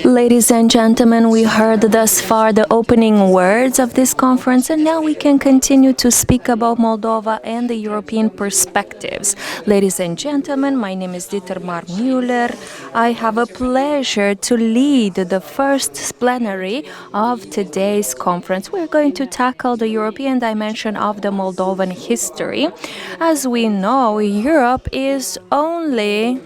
Ladies and gentlemen, we heard thus far the opening words of this conference, and now we can continue to speak about Moldova and the European perspectives. Ladies and gentlemen, my name is Dietmar Müller. I have a pleasure to lead the first plenary of today's conference. We're going to tackle the European dimension of the Moldovan history. As we know, Europe is only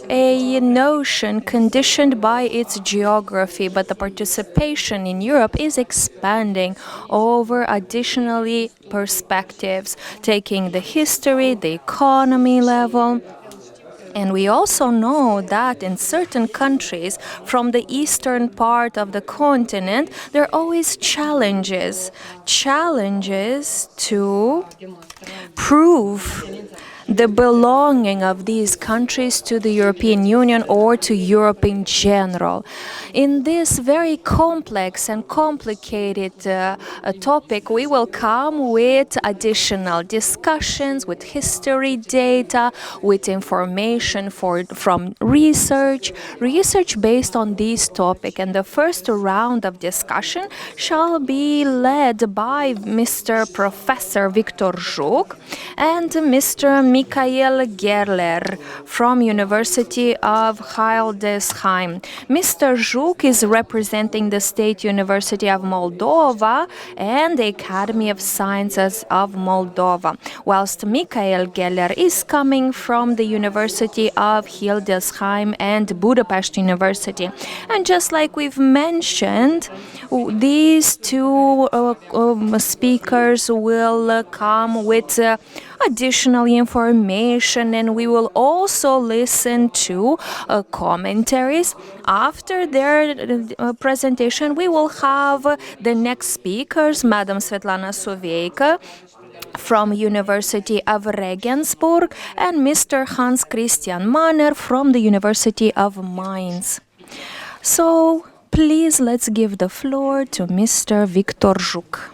a notion conditioned by its geography, but the participation in Europe is expanding over additionally perspectives, taking the history, the economy level. And we also know that in certain countries from the eastern part of the continent, there are always challenges to prove the belonging of these countries to the European Union or to Europe in general. In this very complex and complicated topic, we will come with additional discussions, with history data, with information from research based on this topic. And the first round of discussion shall be led by Mr. Professor Victor Juk and Mr. Michael Gehler from University of Hildesheim. Mr. Juk is representing the State University of Moldova and the Academy of Sciences of Moldova, whilst Michael Gehler is coming from the University of Hildesheim and Budapest University. And just like we've mentioned, these two speakers will come with additional information, and we will also listen to commentaries. After their presentation, we will have the next speakers, Madam Svetlana Suveica from University of Regensburg and Mr. Hans Christian Manner from the University of Mainz. So please, let's give the floor to Mr. Victor Juk.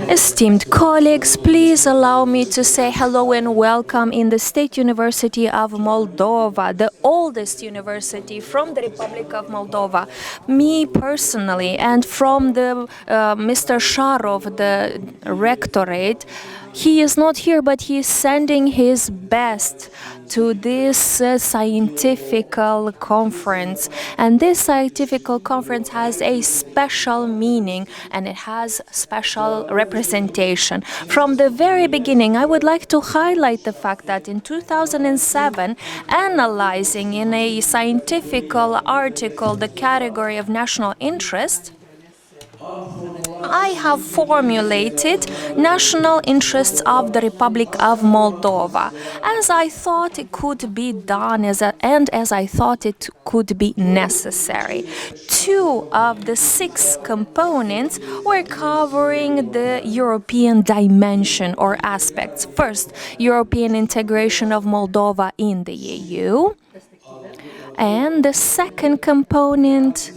Esteemed colleagues, please allow me to say hello and welcome in the State University of Moldova, the oldest university from the Republic of Moldova. Me personally, and from the Mr. Sharov, the rectorate, he is not here, but he is sending his best to this scientific conference. And this scientific conference has a special meaning and it has special representation. From the very beginning, I would like to highlight the fact that in 2007, analyzing in a scientific article the category of national interest, I have formulated national interests of the Republic of Moldova, as I thought it could be done and as I thought it could be necessary. 2 of the 6 components were covering the European dimension or aspects. First, European integration of Moldova in the EU, and the second component,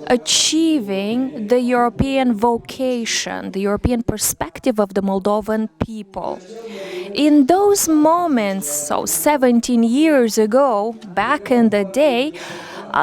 achieving the European vocation, the European perspective of the Moldovan people. In those moments, so 17 years ago, back in the day,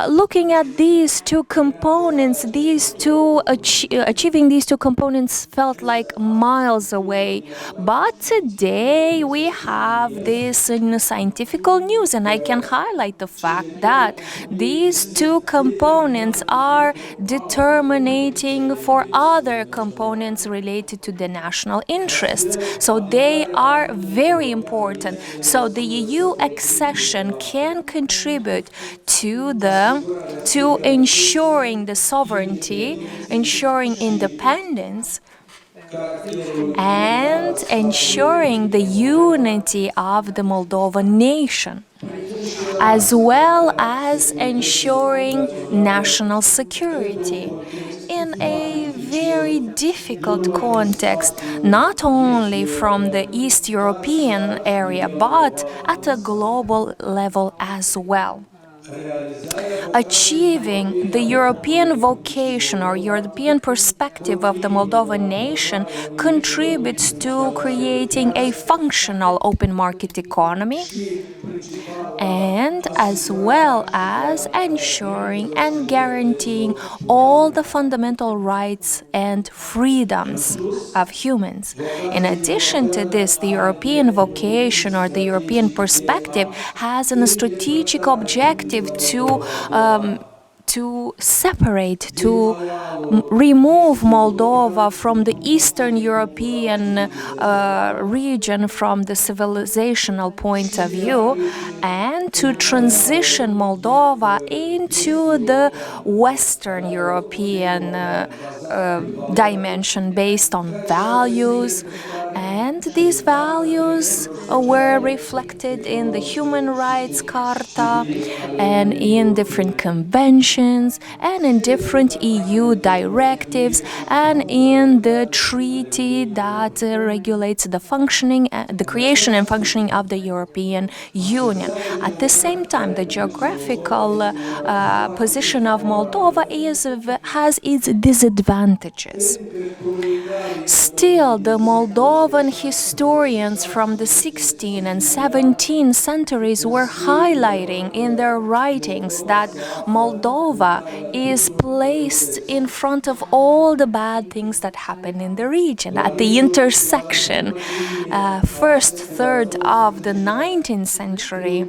looking at these 2 components, achieving these 2 components felt like miles away. But today we have this in scientific news, and I can highlight the fact that these 2 components are determining for other components related to the national interests. So they are very important. So the EU accession can contribute to ensuring the sovereignty, ensuring independence, and ensuring the unity of the Moldovan nation, as well as ensuring national security in a very difficult context, not only from the East European area, but at a global level as well. Achieving the European vocation or European perspective of the Moldovan nation contributes to creating a functional open market economy and as well as ensuring and guaranteeing all the fundamental rights and freedoms of humans. In addition to this, the European vocation or the European perspective has a strategic objective to separate, to remove Moldova from the Eastern European region from the civilizational point of view and to transition Moldova into the Western European dimension based on values. And these values were reflected in the Human Rights Carta and in different conventions and in different EU directives and in the treaty that regulates the functioning, the creation and functioning of the European Union. At the same time, the geographical position of Moldova has its disadvantages. Still, the Moldovan historians from the 16th and 17th centuries were highlighting in their writings that Moldova is placed in front of all the bad things that happen in the region, at the intersection. First third of the 19th century,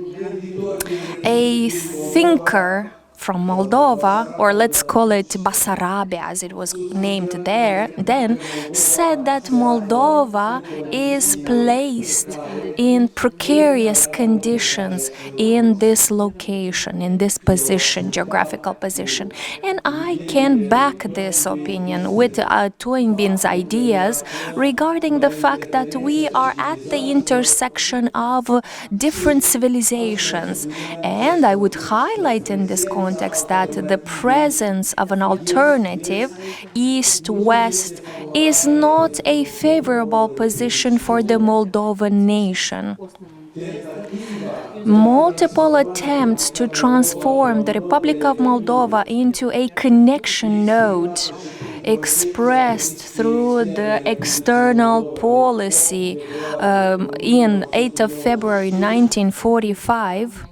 a thinker from Moldova, or let's call it Basarabia as it was named there then, said that Moldova is placed in precarious conditions in this location, in this position, geographical position. And I can back this opinion with Toynbee's ideas regarding the fact that we are at the intersection of different civilizations. And I would highlight in this context that the presence of an alternative, East-West, is not a favorable position for the Moldovan nation. Multiple attempts to transform the Republic of Moldova into a connection node expressed through the external policy in 8th of February 1945.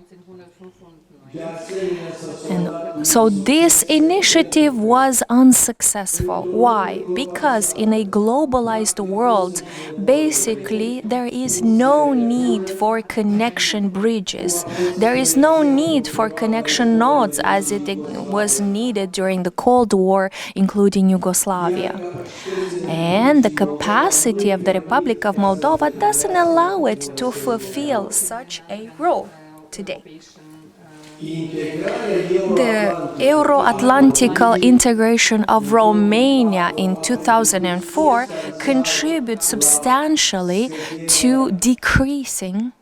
And so this initiative was unsuccessful. Why? Because in a globalized world, basically there is no need for connection bridges. There is no need for connection nodes as it was needed during the Cold War, including Yugoslavia. And the capacity of the Republic of Moldova doesn't allow it to fulfill such a role today. The Euro-Atlantical integration of Romania in 2004 contributes substantially to decreasing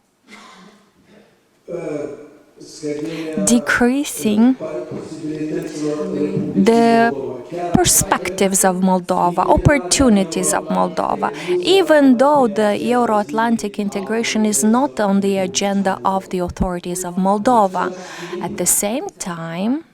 the perspectives of Moldova, opportunities of Moldova, even though the Euro-Atlantic integration is not on the agenda of the authorities of Moldova. At the same time,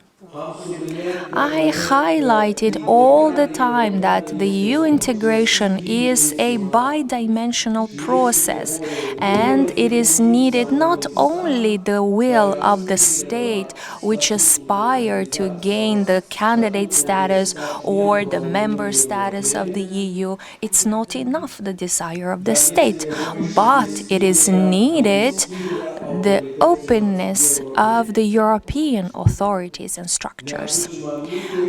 I highlighted all the time that the EU integration is a bi-dimensional process and it is needed not only the will of the state which aspire to gain the candidate status or the member status of the EU. It's not enough the desire of the state, but it is needed the openness of the European authorities and structures.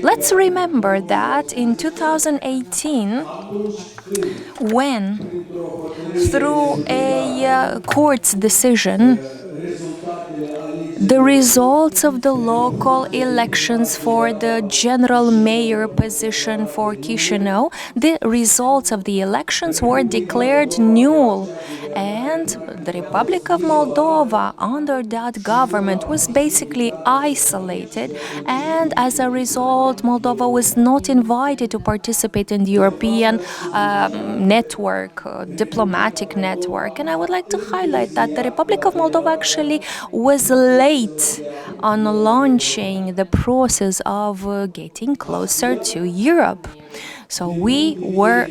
Let's remember that in 2018, when through a court's decision, the results of the local elections for the general mayor position for Chișinău, the results of the elections were declared null. And the Republic of Moldova, under that government, was basically isolated. And as a result, Moldova was not invited to participate in the European network, diplomatic network. And I would like to highlight that the Republic of Moldova actually was late late on launching the process of getting closer to Europe. So we were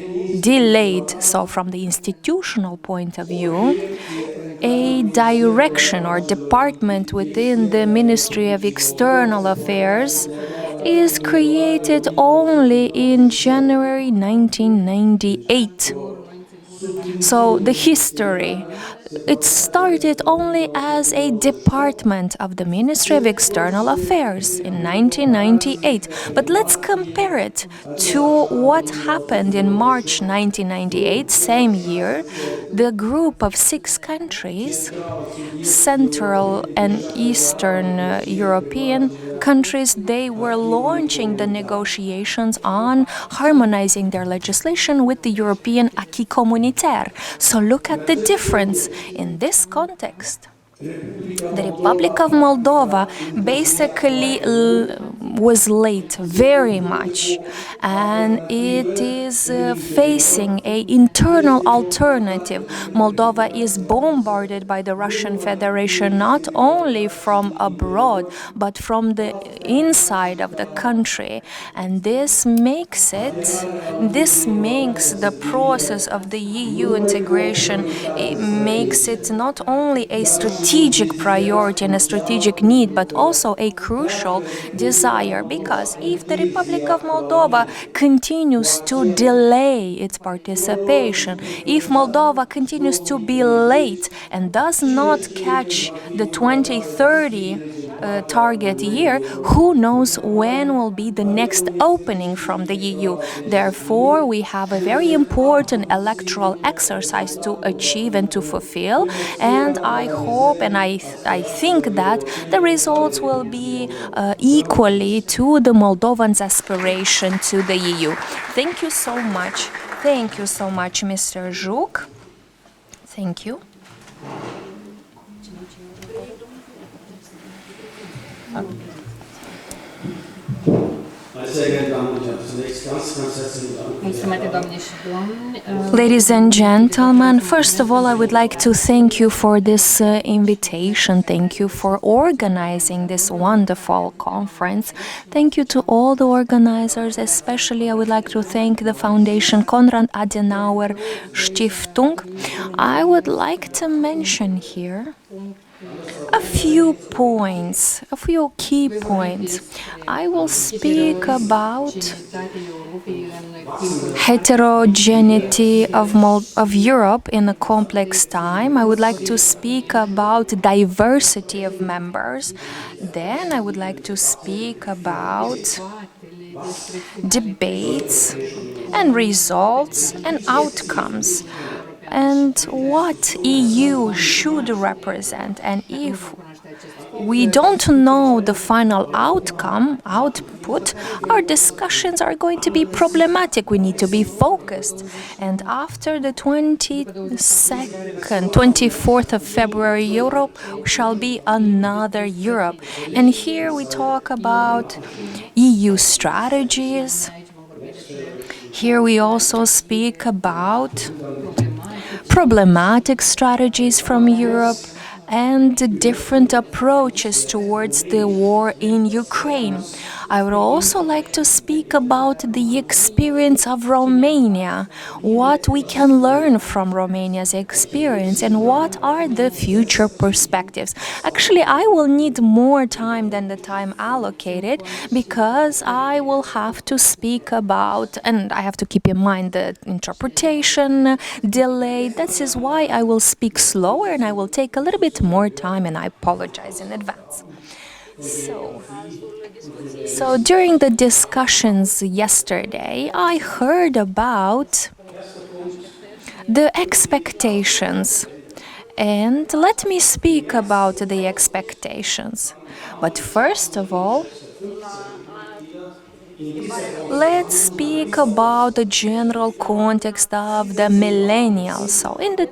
delayed. So from the institutional point of view, a direction or department within the Ministry of External Affairs is created only in January 1998. So the history, it started only as a department of the Ministry of External Affairs in 1998. But let's compare it to what happened in March 1998, same year. The group of 6 countries, Central and Eastern European countries, they were launching the negotiations on harmonizing their legislation with the European acquis communautaire. So look at the difference in this context. The Republic of Moldova basically was late very much, and it is facing an internal alternative. Moldova is bombarded by the Russian Federation not only from abroad but from the inside of the country, and this makes the process of the EU integration, it makes it not only a strategic priority and a strategic need, but also a crucial desire, because if the Republic of Moldova continues to delay its participation, if Moldova continues to be late and does not catch the 2030 target year, who knows when will be the next opening from the EU. Therefore, we have a very important electoral exercise to achieve and to fulfill, and I hope and I think that the results will be equally to the Moldovans' aspiration to the EU. Thank you so much. Thank you so much, Mr. Zhuk. Thank you. Ladies and gentlemen, first of all, I would like to thank you for this invitation. Thank you for organizing this wonderful conference. Thank you to all the organizers. Especially, I would like to thank the Foundation Konrad Adenauer Stiftung. I would like to mention here a few points, a few key points. I will speak about heterogeneity of Europe in a complex time. I would like to speak about diversity of members. Then I would like to speak about debates and results and outcomes, and what EU should represent. And if we don't know the final output, our discussions are going to be problematic. We need to be focused. And after the 24th of February, Europe shall be another Europe. And here we talk about EU strategies. Here we also speak about problematic strategies from Europe and different approaches towards the war in Ukraine. I would also like to speak about the experience of Romania, what we can learn from Romania's experience, and what are the future perspectives. Actually, I will need more time than the time allocated, because I will have to speak about, and I have to keep in mind the interpretation delay. This is why I will speak slower and I will take a little bit more time, and I apologize in advance. So during the discussions yesterday, I heard about the expectations. And let me speak about the expectations. But first of all, let's speak about the general context of the millennials. So in the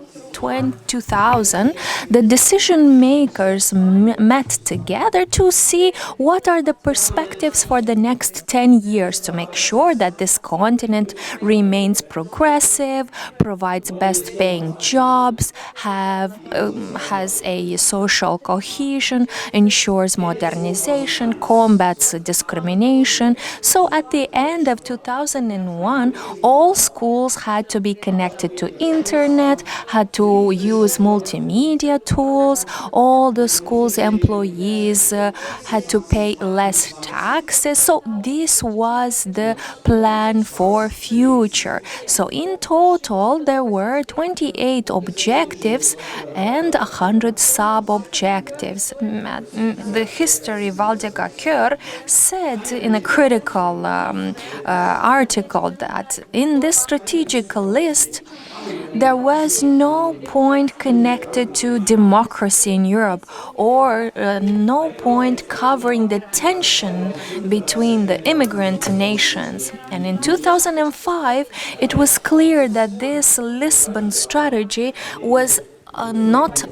2000, the decision makers met together to see what are the perspectives for the next 10 years to make sure that this continent remains progressive, provides best paying jobs, has a social cohesion, ensures modernization, combats discrimination. So at the end of 2001, all schools had to be connected to internet, had to use multimedia tools, all the school's employees had to pay less taxes. So this was the plan for future. So in total, there were 28 objectives and 100 sub-objectives. The history Valdega Kör said in a critical article that in this strategic list, there was no point connected to democracy in Europe or no point covering the tension between the immigrant nations. And in 2005, it was clear that this Lisbon strategy was not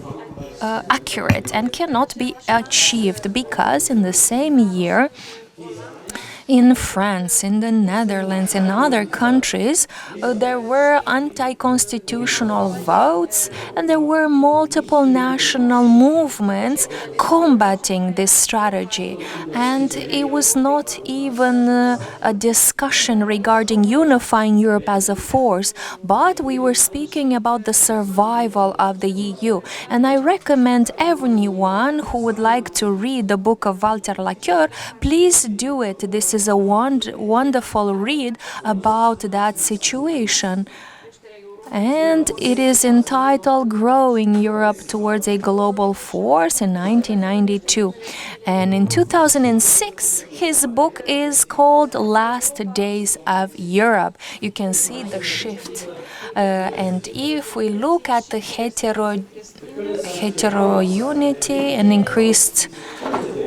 accurate and cannot be achieved because in the same year, in France, in the Netherlands, in other countries, there were anti-constitutional votes and there were multiple national movements combating this strategy. And it was not even a discussion regarding unifying Europe as a force, but we were speaking about the survival of the EU. And I recommend everyone who would like to read the book of Walter Laqueur, please do it. This is a wonderful read about that situation. And it is entitled Growing Europe Towards a Global Force in 1992. And in 2006, his book is called Last Days of Europe. You can see the shift. And if we look at the heterogeneity and increased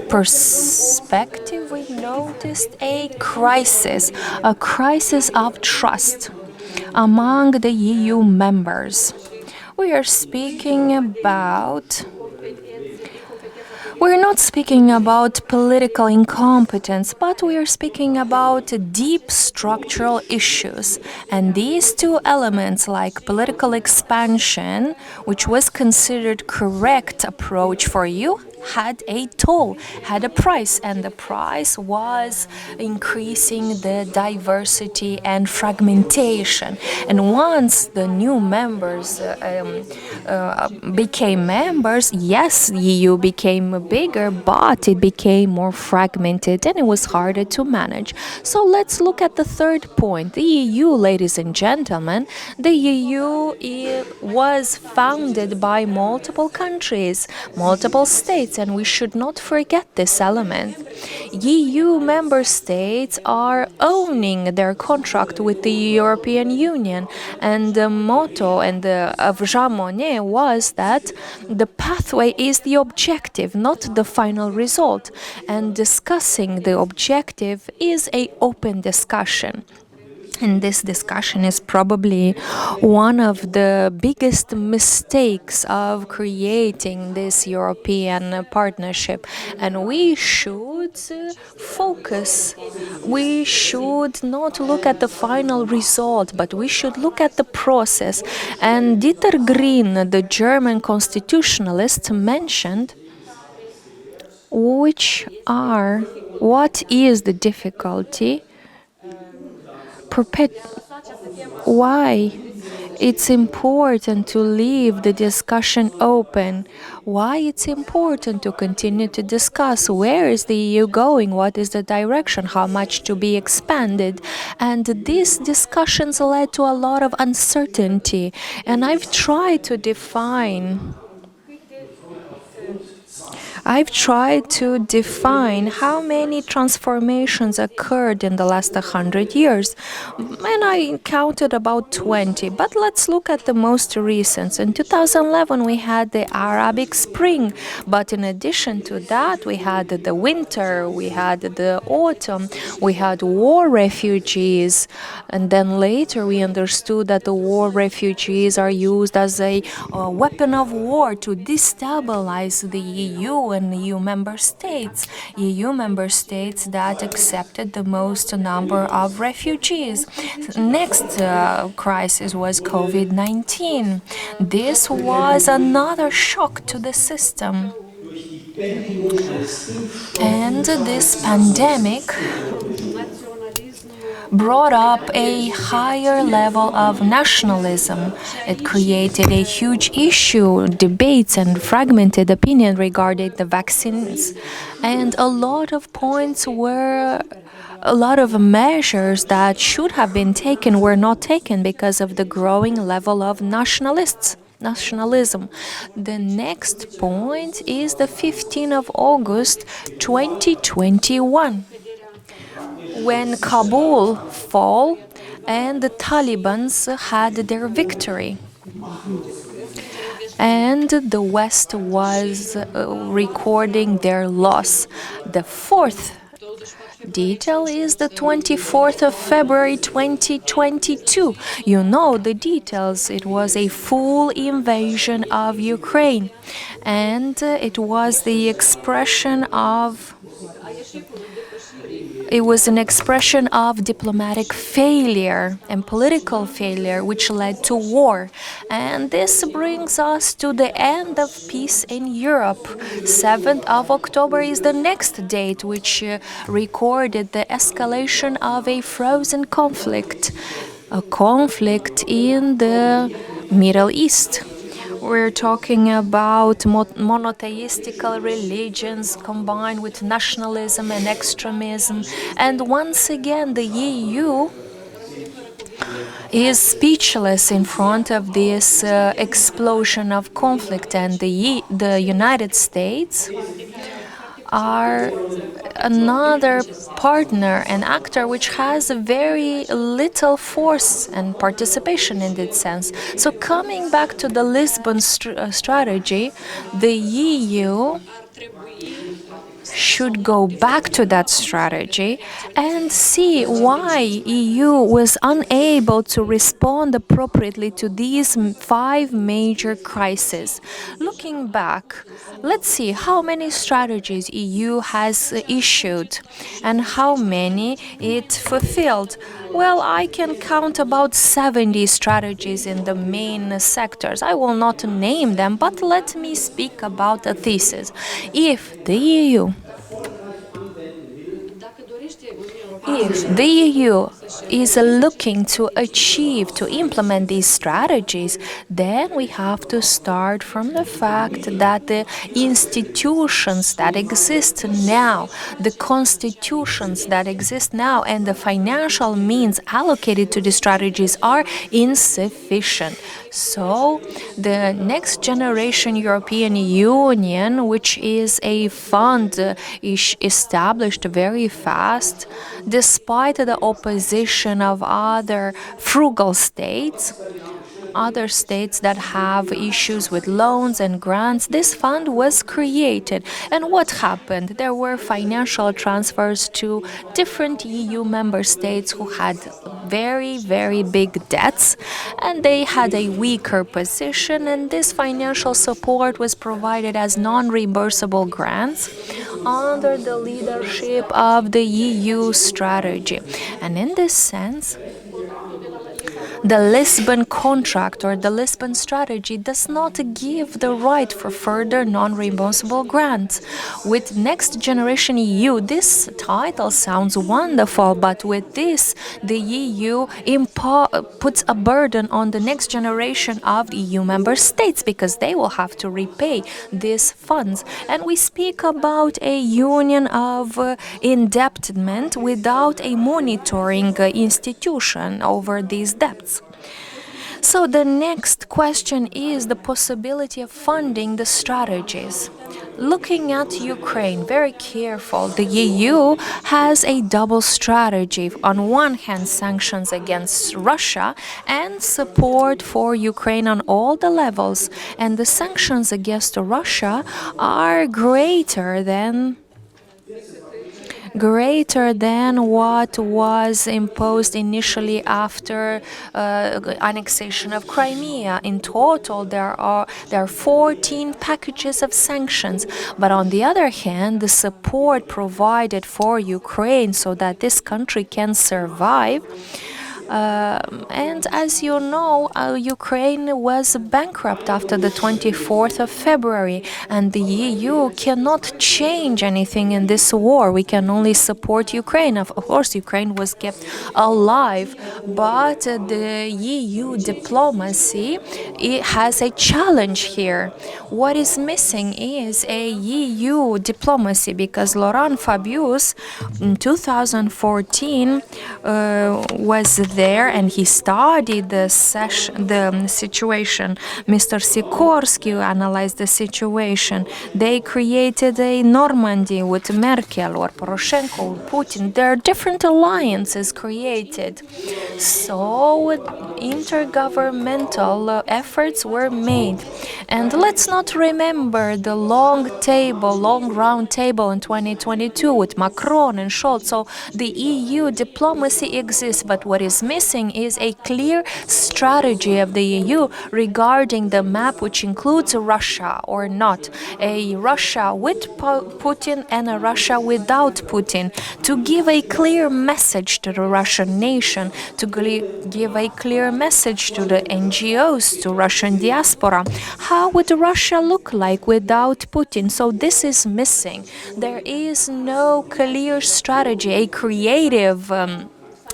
perspective, we noticed a crisis of trust among the EU members. We're not speaking about political incompetence, but we are speaking about deep structural issues. And these two elements, like political expansion, which was considered correct approach for you, had a toll, had a price, and the price was increasing the diversity and fragmentation. And once the new members became members, yes, the EU became bigger, but it became more fragmented and it was harder to manage. So let's look at the third point. The EU, ladies and gentlemen, the EU was founded by multiple countries, multiple states, and we should not forget this element. EU member states are owning their contract with the European Union, and the motto of Jean Monnet was that the pathway is the objective, not the final result, and discussing the objective is an open discussion. And this discussion is probably one of the biggest mistakes of creating this European partnership. And we should focus. We should not look at the final result, but we should look at the process. And Dieter Green, the German constitutionalist, mentioned what is the difficulty, why it's important to leave the discussion open, why it's important to continue to discuss where is the EU going, what is the direction, how much to be expanded. And these discussions led to a lot of uncertainty. And I've tried to define I've tried to define how many transformations occurred in the last 100 years, and I counted about 20. But let's look at the most recent. In 2011, we had the Arabic Spring, but in addition to that, we had the winter, we had the autumn, we had war refugees, and then later we understood that the war refugees are used as a weapon of war to destabilize the EU and EU member states. EU member states that accepted the most number of refugees. Next crisis was COVID-19. This was another shock to the system. And this pandemic brought up a higher level of nationalism. It created a huge issue, debates and fragmented opinion regarding the vaccines. And a lot of measures that should have been taken were not taken because of the growing level of nationalism. The next point is the 15th of August 2021. When Kabul fell and the Taliban had their victory. And the West was recording their loss. The fourth detail is the 24th of February 2022. You know the details. It was a full invasion of Ukraine. And it was the expression of diplomatic failure and political failure, which led to war. And this brings us to the end of peace in Europe. 7th of October is the next date, which recorded the escalation of a frozen conflict, a conflict in the Middle East. We're talking about monotheistical religions combined with nationalism and extremism. And once again, the EU is speechless in front of this explosion of conflict. And the United States are another partner and actor which has very little force and participation in that sense. So coming back to the Lisbon strategy, the EU should go back to that strategy and see why EU was unable to respond appropriately to these 5 major crises. Looking back, let's see how many strategies EU has issued and how many it fulfilled. Well, I can count about 70 strategies in the main sectors. I will not name them, but let me speak about a thesis. If the EU is looking to implement these strategies, then we have to start from the fact that the institutions that exist now, the constitutions that exist now, and the financial means allocated to these strategies are insufficient. So, the Next Generation European Union, which is a fund established very fast, despite the opposition of other frugal states, other states that have issues with loans and grants, this fund was created. And what happened? There were financial transfers to different EU member states who had very, very big debts, and they had a weaker position, and this financial support was provided as non-reimbursable grants under the leadership of the EU strategy. And in this sense, the Lisbon contract or the Lisbon strategy does not give the right for further non-reimbursable grants. With Next Generation EU, this title sounds wonderful, but with this, the EU puts a burden on the next generation of EU member states because they will have to repay these funds. And we speak about a union of indebtedness without a monitoring institution over these debts. So the next question is the possibility of funding the strategies. Looking at Ukraine, very careful, the EU has a double strategy. On one hand, sanctions against Russia and support for Ukraine on all the levels. And the sanctions against Russia are greater than what was imposed initially after annexation of Crimea. In total, there are 14 packages of sanctions. But on the other hand, the support provided for Ukraine so that this country can survive. And as you know, Ukraine was bankrupt after the 24th of February, and the EU cannot change anything in this war. We can only support Ukraine. Of course, Ukraine was kept alive, but the EU diplomacy has a challenge here. What is missing is a EU diplomacy, because Laurent Fabius in 2014 was there and he studied the situation. Mr. Sikorsky analyzed the situation. They created a Normandy with Merkel or Poroshenko or Putin. There are different alliances created. So intergovernmental efforts were made. And let's not remember the long round table in 2022 with Macron and Scholz. So the EU diplomacy exists, but what is missing is a clear strategy of the EU regarding the map, which includes Russia or not, a Russia with Putin and a Russia without Putin, to give a clear message to the Russian nation, to give a clear message to the NGOs, to Russian diaspora. How would Russia look like without Putin? So this is missing. There is no clear strategy, a creative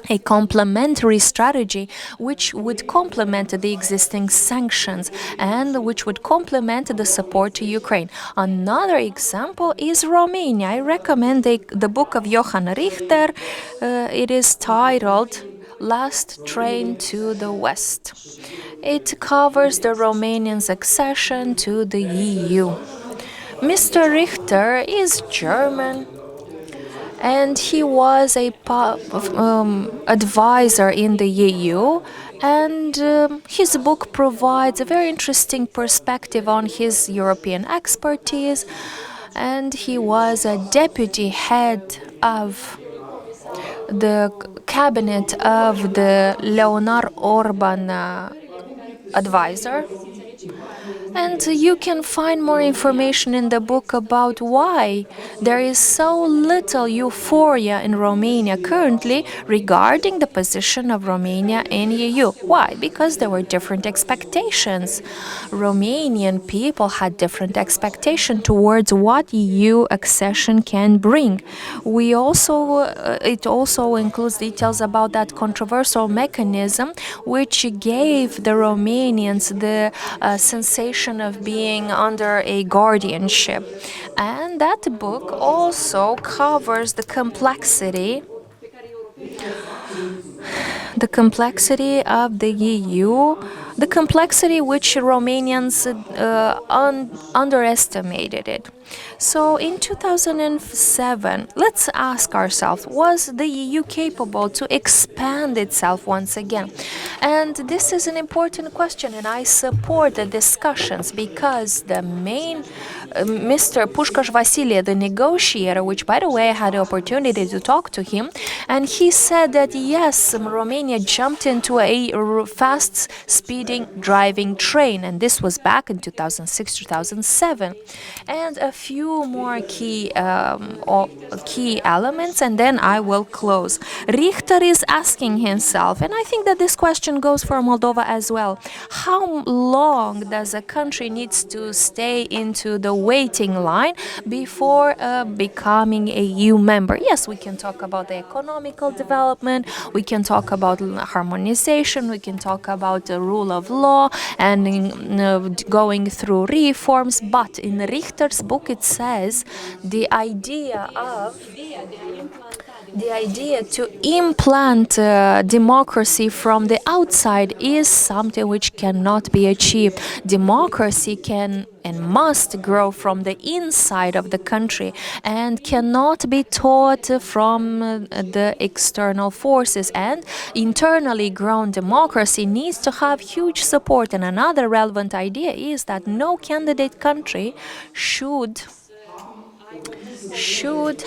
a complementary strategy which would complement the existing sanctions and which would complement the support to Ukraine. Another example is Romania. I recommend the book of Johann Richter. It is titled Last Train to the West. It covers the Romanian accession to the EU. Mr. Richter is German, and he was a advisor in the EU, and his book provides a very interesting perspective on his European expertise, and he was a deputy head of the cabinet of the Leonard Orban advisor. And you can find more information in the book about why there is so little euphoria in Romania currently regarding the position of Romania in EU. Why? Because there were different expectations. Romanian people had different expectations towards what EU accession can bring. It also includes details about that controversial mechanism which gave the Romanians the sensation of being under a guardianship. And that book also covers the complexity of the EU, the complexity which Romanians underestimated it. So in 2007, let's ask ourselves, was the EU capable to expand itself once again? And this is an important question, and I support the discussions because the main Mr. Pushkash Vasile, the negotiator, which by the way I had the opportunity to talk to him, and he said that yes, Romania jumped into a fast speeding driving train, and this was back in 2006-2007. And a few more key elements, and then I will close. Richter is asking himself, and I think that this question goes for Moldova as well, how long does a country needs to stay into the waiting line before becoming a EU member? Yes, we can talk about the economical development, we can talk about harmonization, we can talk about the rule of law and going through reforms, but in Richter's book it says the idea of The idea to implant democracy from the outside is something which cannot be achieved. Democracy can and must grow from the inside of the country and cannot be taught from the external forces. And internally grown democracy needs to have huge support. And another relevant idea is that no candidate country should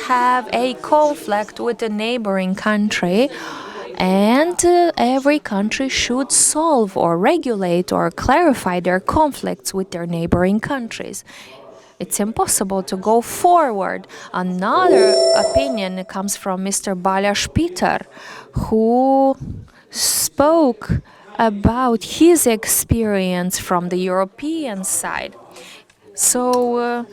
have a conflict with a neighboring country, and every country should solve or regulate or clarify their conflicts with their neighboring countries. It's impossible to go forward. Another opinion comes from Mr. Balázs Péter, who spoke about his experience from the European side. So,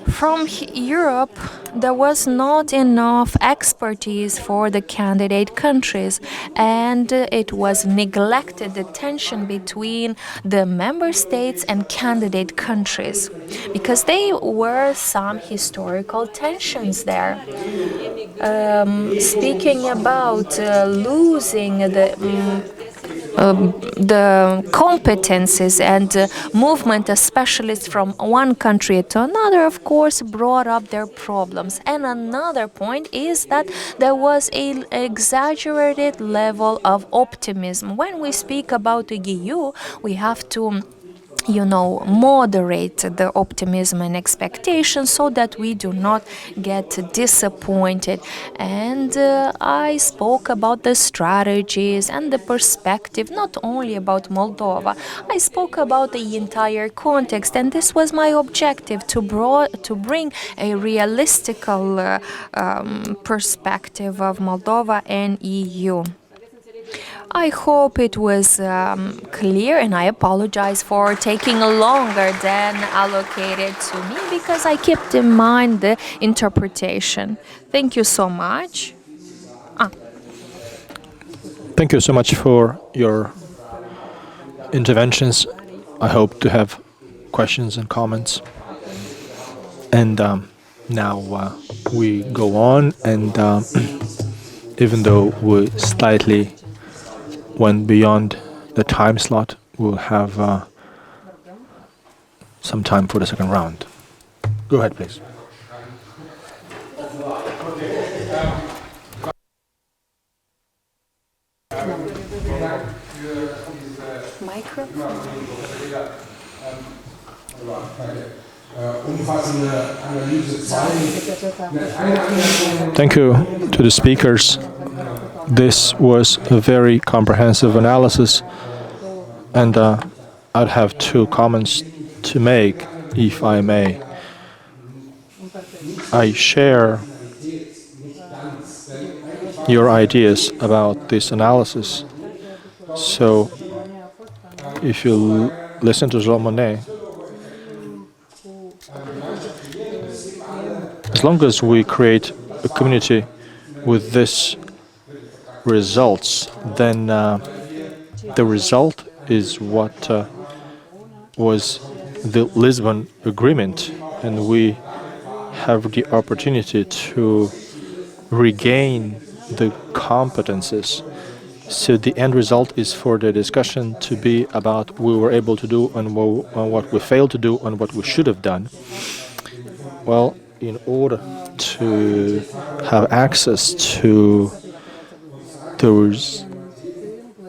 from Europe, there was not enough expertise for the candidate countries, and it was neglected the tension between the member states and candidate countries, because there were some historical tensions there. Speaking about losing the competences and movement of specialists from one country to another, of course, brought up their problems. And another point is that there was an exaggerated level of optimism. When we speak about the EU, we have to moderate the optimism and expectations so that we do not get disappointed. And I spoke about the strategies and the perspective, not only about Moldova. I spoke about the entire context, and this was my objective, to bring a realistical perspective of Moldova and EU. I hope it was clear, and I apologize for taking longer than allocated to me, because I kept in mind the interpretation. Thank you so much. Thank you so much for your interventions. I hope to have questions and comments. And now we go on, and even though we slightly went beyond the time slot, we'll have some time for the second round. Go ahead, please. Thank you to the speakers. This was a very comprehensive analysis, and I'd have two comments to make, if I may. I share your ideas about this analysis. So, if you listen to Jean Monnet, as long as we create a community with this results, then the result is what was the Lisbon Agreement, and we have the opportunity to regain the competences. So the end result is for the discussion to be about what we were able to do and what we failed to do and what we should have done. Well, in order to have access to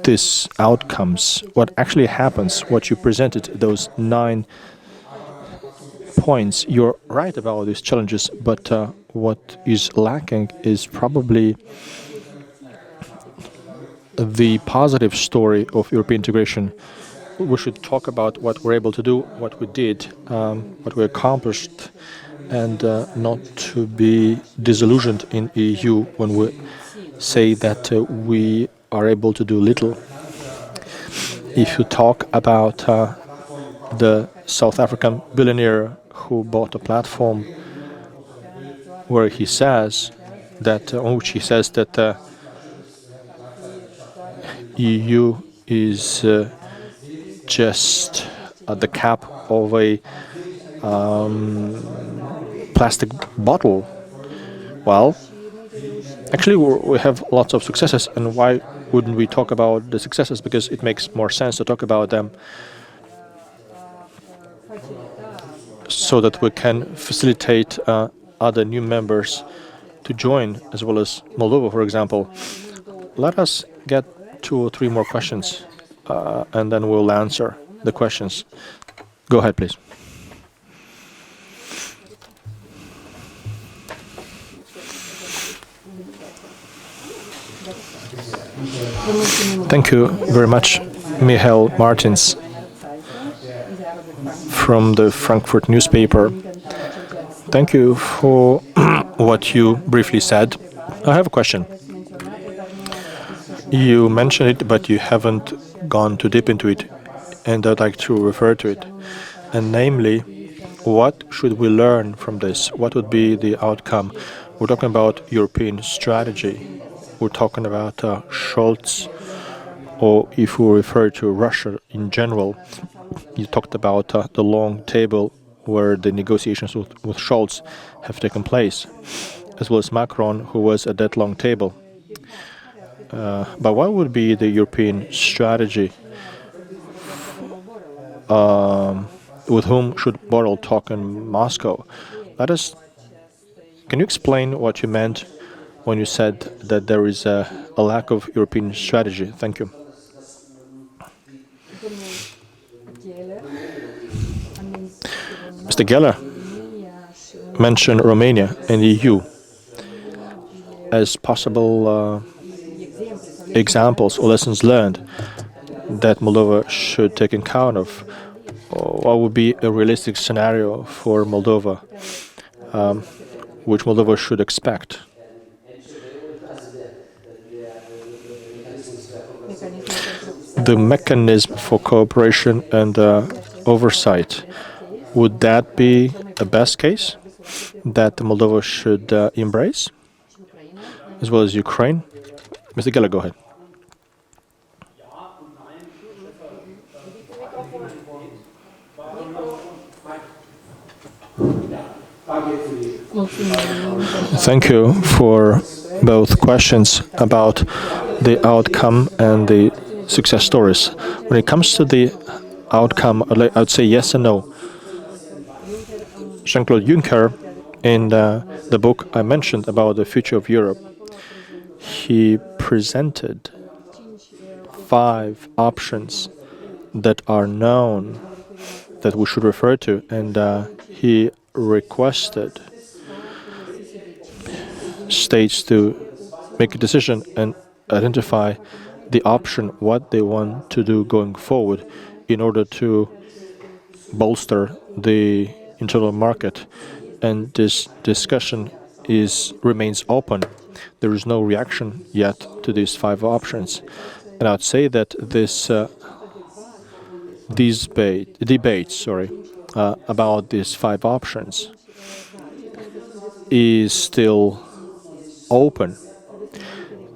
these outcomes, what actually happens, what you presented, those 9 points, you're right about these challenges, but what is lacking is probably the positive story of European integration. We should talk about what we're able to do, what we did, what we accomplished, and not to be disillusioned in EU when we say that we are able to do little. If you talk about the South African billionaire who bought a platform where he says that, on which he says that EU is just at the cap of a plastic bottle. Well, Actually, we have lots of successes, and why wouldn't we talk about the successes? Because it makes more sense to talk about them so that we can facilitate other new members to join, as well as Moldova, for example. Let us get 2 or 3 more questions, and then we'll answer the questions. Go ahead, please. Thank you very much, Michael Martins from the Frankfurt newspaper. Thank you for what you briefly said. I have a question. You mentioned it, but you haven't gone too deep into it, and I'd like to refer to it. And namely, what should we learn from this? What would be the outcome? We're talking about European strategy. We're talking about Scholz, or if we refer to Russia in general, you talked about the long table where the negotiations with Scholz have taken place, as well as Macron, who was at that long table. But what would be the European strategy? With whom should Borrell talk in Moscow? Can you explain what you meant when you said that there is a lack of European strategy? Thank you. Mr. Gehler mentioned Romania and the EU as possible examples or lessons learned that Moldova should take account of. What would be a realistic scenario for Moldova, which Moldova should expect? The mechanism for cooperation and oversight, would that be a best case that Moldova should embrace, as well as Ukraine? Mr. Gehler, go ahead. Thank you for both questions about the outcome and the success stories. When it comes to the outcome, I would say yes and no. Jean-Claude Juncker, in the book I mentioned about the future of Europe, he presented 5 options that are known that we should refer to, and he requested states to make a decision and identify the option, what they want to do going forward in order to bolster the internal market. And this discussion remains open. There is no reaction yet to these 5 options. And I'd say that these debates about these 5 options is still open,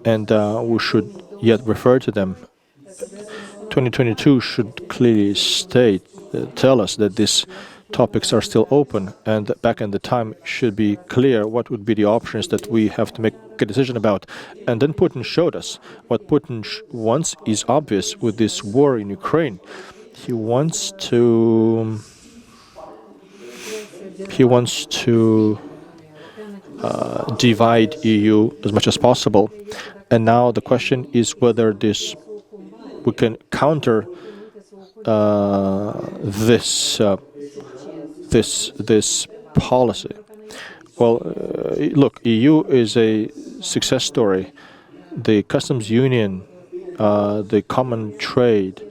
and we should yet refer to them. 2022 should clearly tell us that these topics are still open, and back in the time should be clear what would be the options that we have to make a decision about. And then Putin showed us what Putin wants is obvious with this war in Ukraine. He wants to divide EU as much as possible. And now the question is whether we can counter this policy. Well, look, EU is a success story. The customs union, the common trade,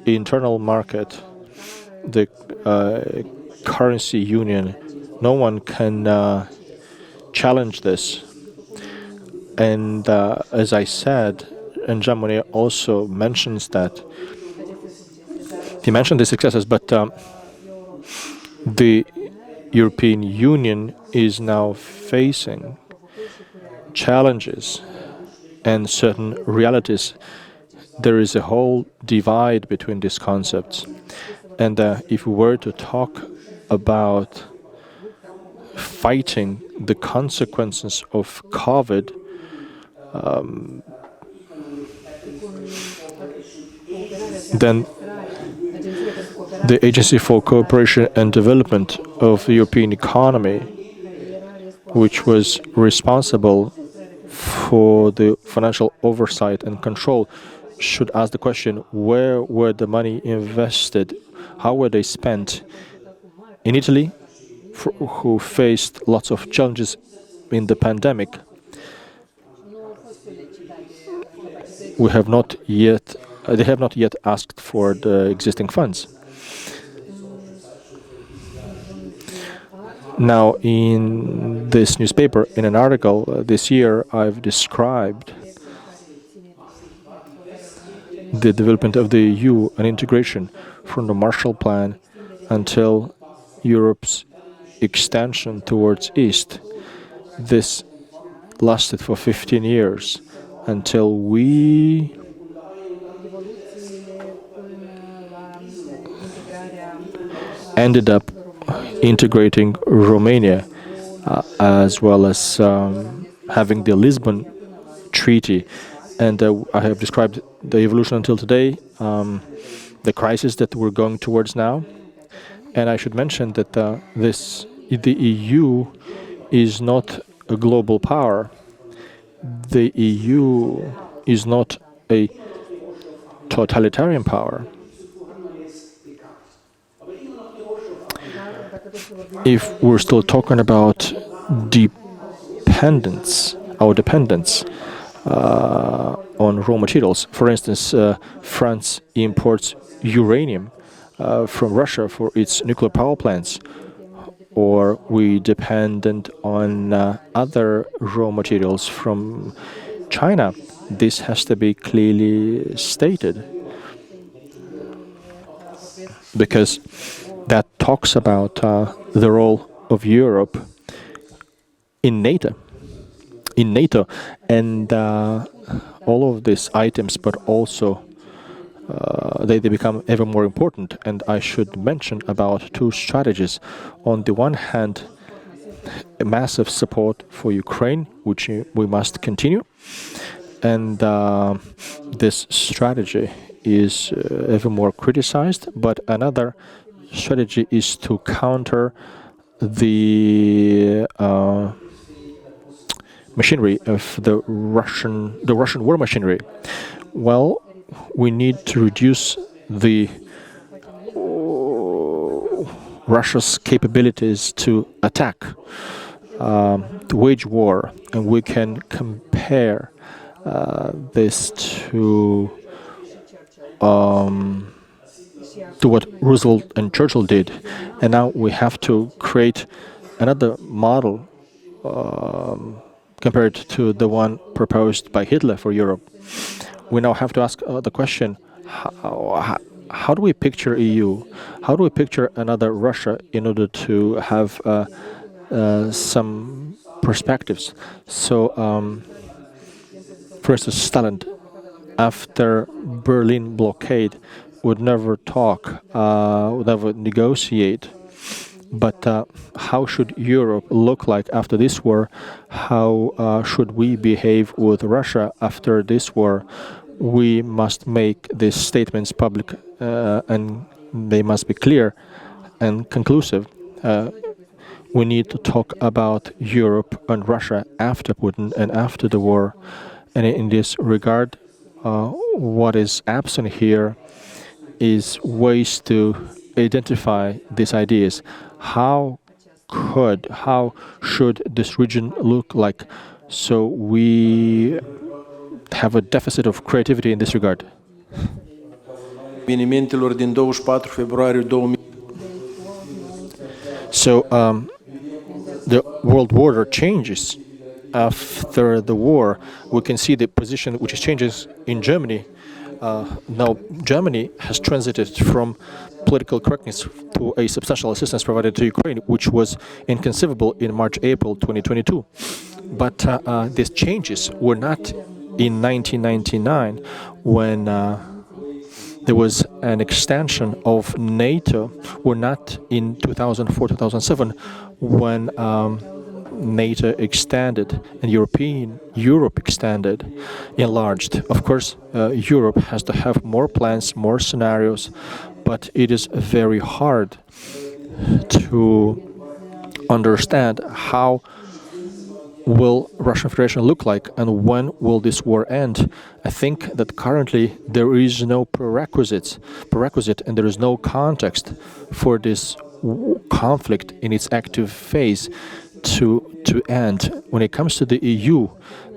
the internal market, the currency union, no one can challenge this. And as I said, and Jean Monnet also mentions that, he mentioned the successes, but the European Union is now facing challenges and certain realities. There is a whole divide between these concepts. And if we were to talk about fighting the consequences of COVID, Then the Agency for Cooperation and Development of the European Economy, which was responsible for the financial oversight and control, should ask the question, where were the money invested? How were they spent? In Italy, who faced lots of challenges in the pandemic, they have not yet asked for the existing funds. Now, in this newspaper, in an article this year, I've described the development of the EU and integration from the Marshall Plan until Europe's extension towards East. This lasted for 15 years until we ended up integrating Romania, as well as having the Lisbon Treaty. And I have described the evolution until today, the crisis that we're going towards now. And I should mention that the EU is not a global power. The EU is not a totalitarian power. If we're still talking about our dependence on raw materials, for instance, France imports uranium from Russia for its nuclear power plants, or we dependent on other raw materials from China. This has to be clearly stated, because that talks about the role of Europe in NATO. And all of these items, but also they become ever more important. And I should mention about two strategies. On the one hand, a massive support for Ukraine, which we must continue. And this strategy is ever more criticized. But another strategy is to counter the machinery of the Russian war machinery. Well, we need to reduce the Russia's capabilities to attack, to wage war, and we can compare this to what Roosevelt and Churchill did, and now we have to create another model compared to the one proposed by Hitler for Europe. We now have to ask the question, how do we picture EU? How do we picture another Russia in order to have some perspectives? So, for instance, Stalin, after Berlin blockade, would never talk, would never negotiate. But how should Europe look like after this war? How should we behave with Russia after this war? We must make these statements public, and they must be clear and conclusive. We need to talk about Europe and Russia after Putin and after the war. And in this regard, what is absent here is ways to identify these ideas. How should this region look like? So we have a deficit of creativity in this regard. So the world order changes after the war. We can see the position which changes in Germany. Now Germany has transited from political correctness to a substantial assistance provided to Ukraine, which was inconceivable in March-April 2022. But these changes were not in 1999, when there was an extension of NATO, were not in 2004-2007, when NATO extended and Europe extended, enlarged. Of course, Europe has to have more plans, more scenarios, but it is very hard to understand how will Russian Federation look like and when will this war end. I think that currently there is no prerequisite and there is no context for this conflict in its active phase to end. When it comes to the EU,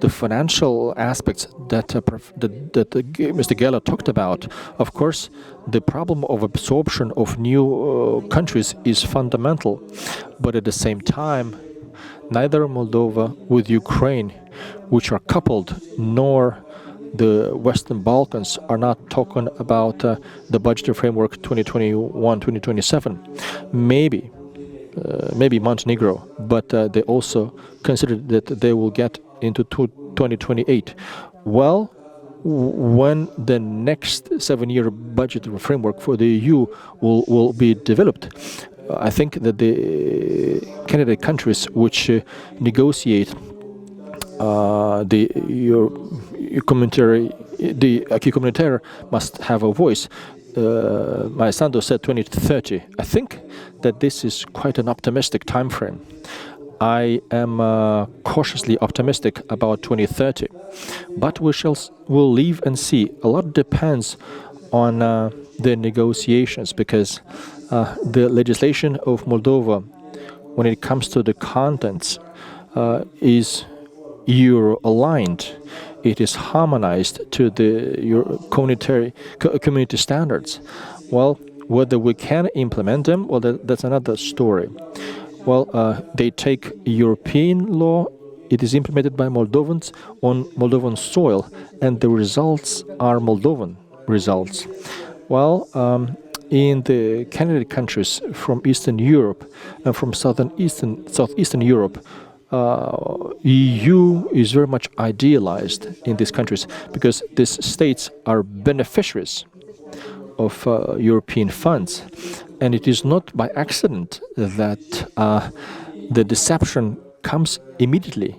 the financial aspects that Mr. Gehler talked about, of course, the problem of absorption of new countries is fundamental, but at the same time, neither Moldova with Ukraine, which are coupled, nor the Western Balkans are not talking about the budgetary framework 2021-2027. Maybe Montenegro, but they also consider that they will get into 2028. Well, when the next 7-year budgetary framework for the EU will be developed, I think that the candidate countries which negotiate the acquis communautaire must have a voice. My Sando said 2030. I think that this is quite an optimistic time frame. I am cautiously optimistic about 2030, but we'll leave and see. A lot depends on the negotiations, because the legislation of Moldova, when it comes to the contents, is Euro-aligned. It is harmonized to the community standards. Well, whether we can implement them, well, that's another story. Well, they take European law, it is implemented by Moldovans on Moldovan soil, and the results are Moldovan results. Well, in the candidate countries from Eastern Europe and from Southeastern Europe, EU is very much idealized in these countries because these states are beneficiaries of European funds. And it is not by accident that the deception comes immediately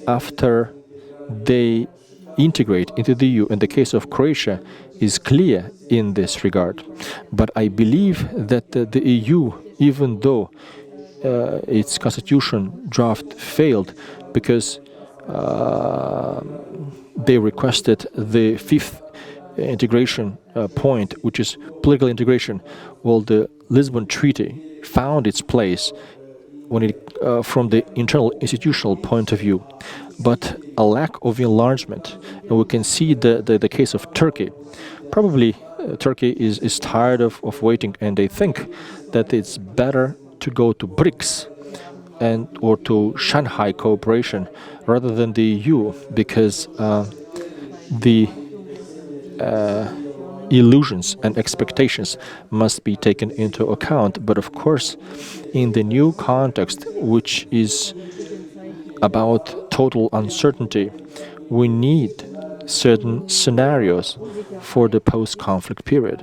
after they integrate into the EU. And the case of Croatia is clear in this regard. But I believe that the EU, even though its constitution draft failed because they requested the fifth integration point, which is political integration. Well, the Lisbon Treaty found its place when from the internal institutional point of view, but a lack of enlargement. And we can see the case of Turkey. Probably Turkey is tired of waiting, and they think that it's better to go to BRICS or to Shanghai cooperation rather than the EU, because the illusions and expectations must be taken into account. But of course, in the new context, which is about total uncertainty, we need certain scenarios for the post-conflict period.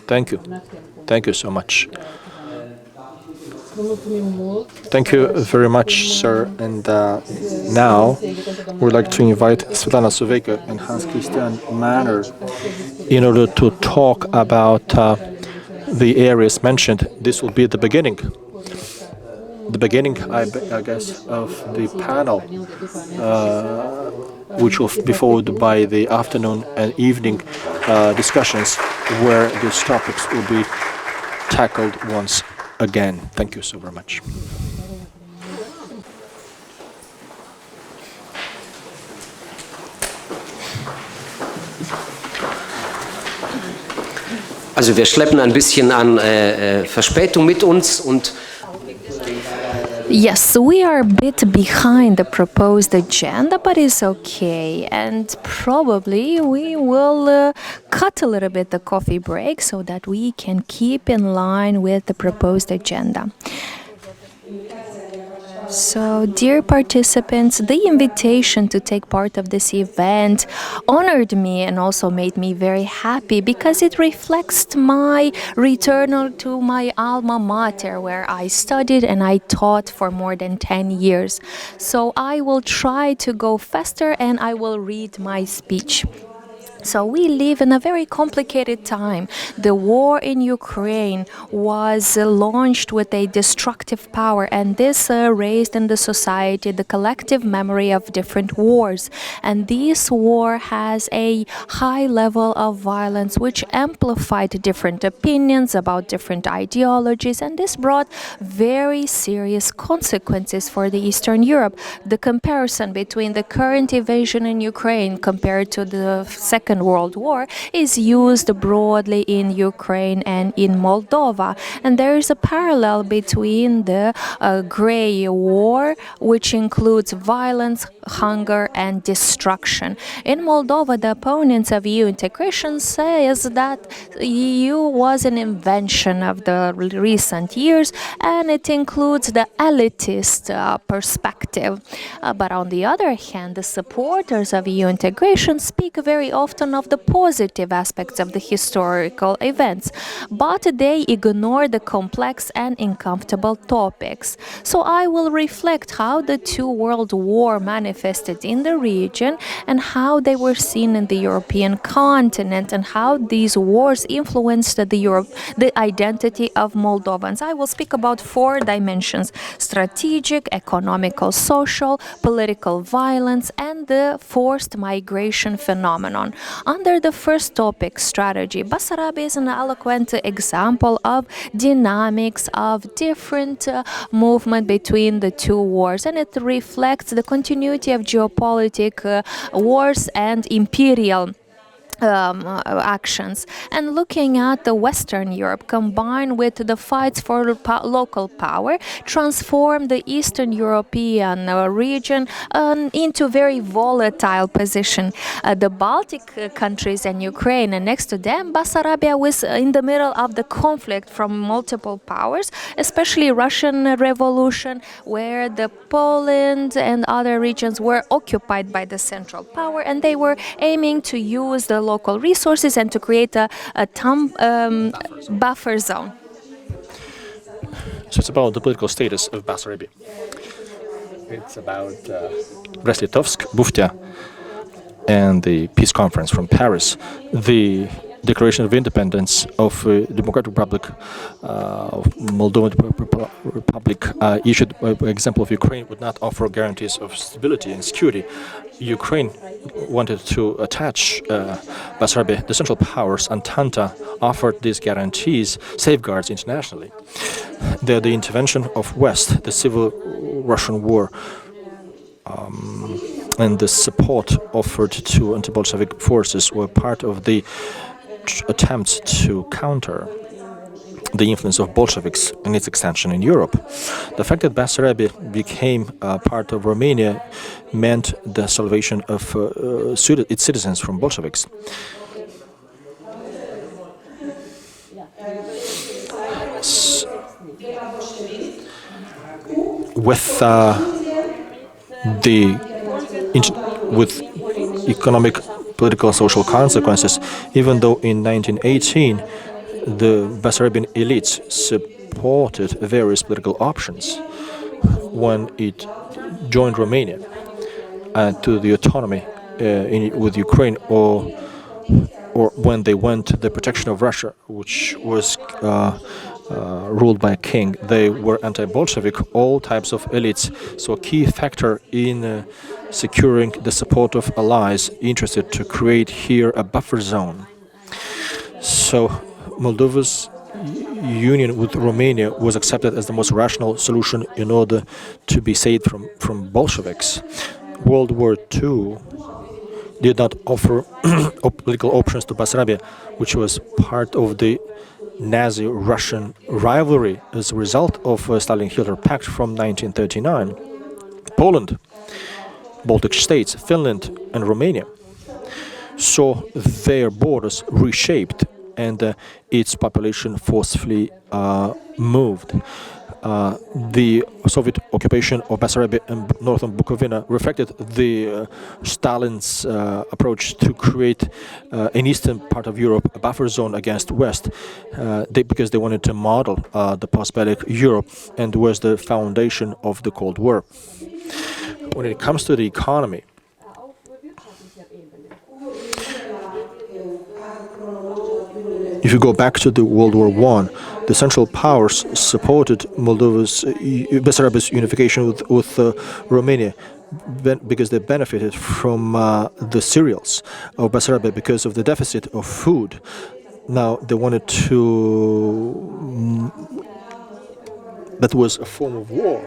Thank you. Thank you so much. Thank you very much, sir. And now we'd like to invite Svetlana, Suveica and Hans-Christian Manner in order to talk about the areas mentioned. This will be the beginning. I guess, of the panel, which will be followed by the afternoon and evening discussions, where these topics will be tackled once again. Thank you so very much. Also wir schleppen ein bisschen an Verspätung mit uns und Yes, we are a bit behind the proposed agenda, but it's okay. And probably we will cut a little bit the coffee break so that we can keep in line with the proposed agenda. So, dear participants, the invitation to take part of this event honored me and also made me very happy because it reflects my return to my alma mater where I studied and I taught for more than 10 years. So I will try to go faster and I will read my speech. So we live in a very complicated time. The war in Ukraine was launched with a destructive power, and this raised in the society the collective memory of different wars. And this war has a high level of violence which amplified different opinions about different ideologies, and this brought very serious consequences for the Eastern Europe. The comparison between the current invasion in Ukraine compared to the Second World War is used broadly in Ukraine and in Moldova. And there is a parallel between the Grey War, which includes violence, hunger, and destruction. In Moldova, the opponents of EU integration says that EU was an invention of the recent years, and it includes the elitist perspective. But on the other hand, the supporters of EU integration speak very often of the positive aspects of the historical events, but they ignore the complex and uncomfortable topics. So I will reflect how the two world wars manifested in the region and how they were seen in the European continent and how these wars influenced the identity of Moldovans. I will speak about 4 dimensions: strategic, economical, social, political violence, and the forced migration phenomenon. Under the first topic, strategy, Basarabia is an eloquent example of dynamics of different movement between the two wars, and it reflects the continuity of geopolitical wars and imperial actions. And looking at the Western Europe combined with the fights for local power transformed the Eastern European region into a very volatile position. The Baltic countries and Ukraine, and next to them Basarabia was in the middle of the conflict from multiple powers, especially Russian Revolution, where the Poland and other regions were occupied by the Central Power, and they were aiming to use the local resources and to create a buffer zone. So it's about the political status of Basarabia. It's about Brest-Litovsk, Buftia, and the peace conference from Paris, the Declaration of Independence of Democratic Republic of Moldovan Republic issued by example of Ukraine would not offer guarantees of stability and security. Ukraine wanted to attach Basarabia. The Central Powers, Entente, offered these guarantees, safeguards internationally. The intervention of West, the civil Russian war, and the support offered to anti-Bolshevik forces were part of the attempts to counter the influence of Bolsheviks and its extension in Europe. The fact that Basarabia became part of Romania meant the salvation of its citizens from Bolsheviks. With economic, political, social consequences, even though in 1918 the Basarabian elites supported various political options when it joined Romania to the autonomy with Ukraine, or when they went to the protection of Russia, which was ruled by a king. They were anti-Bolshevik, all types of elites. So a key factor in securing the support of allies interested to create here a buffer zone. So Moldova's union with Romania was accepted as the most rational solution in order to be saved from Bolsheviks. World War II did not offer political options to Basarabia, which was part of the Nazi-Russian rivalry as a result of Stalin-Hitler Pact from 1939. Poland, Baltic states, Finland and Romania saw their borders reshaped and its population forcefully moved. the Soviet occupation of Bessarabia and northern Bukovina reflected the Stalin's approach to create an eastern part of Europe, a buffer zone against West, because they wanted to model the post-Bellic Europe, and was the foundation of the Cold War. When it comes to the economy, if you go back to the World War I, the Central Powers supported Bessarabia's unification with Romania because they benefited from the cereals of Bessarabia because of the deficit of food. Now they wanted to... That was a form of war,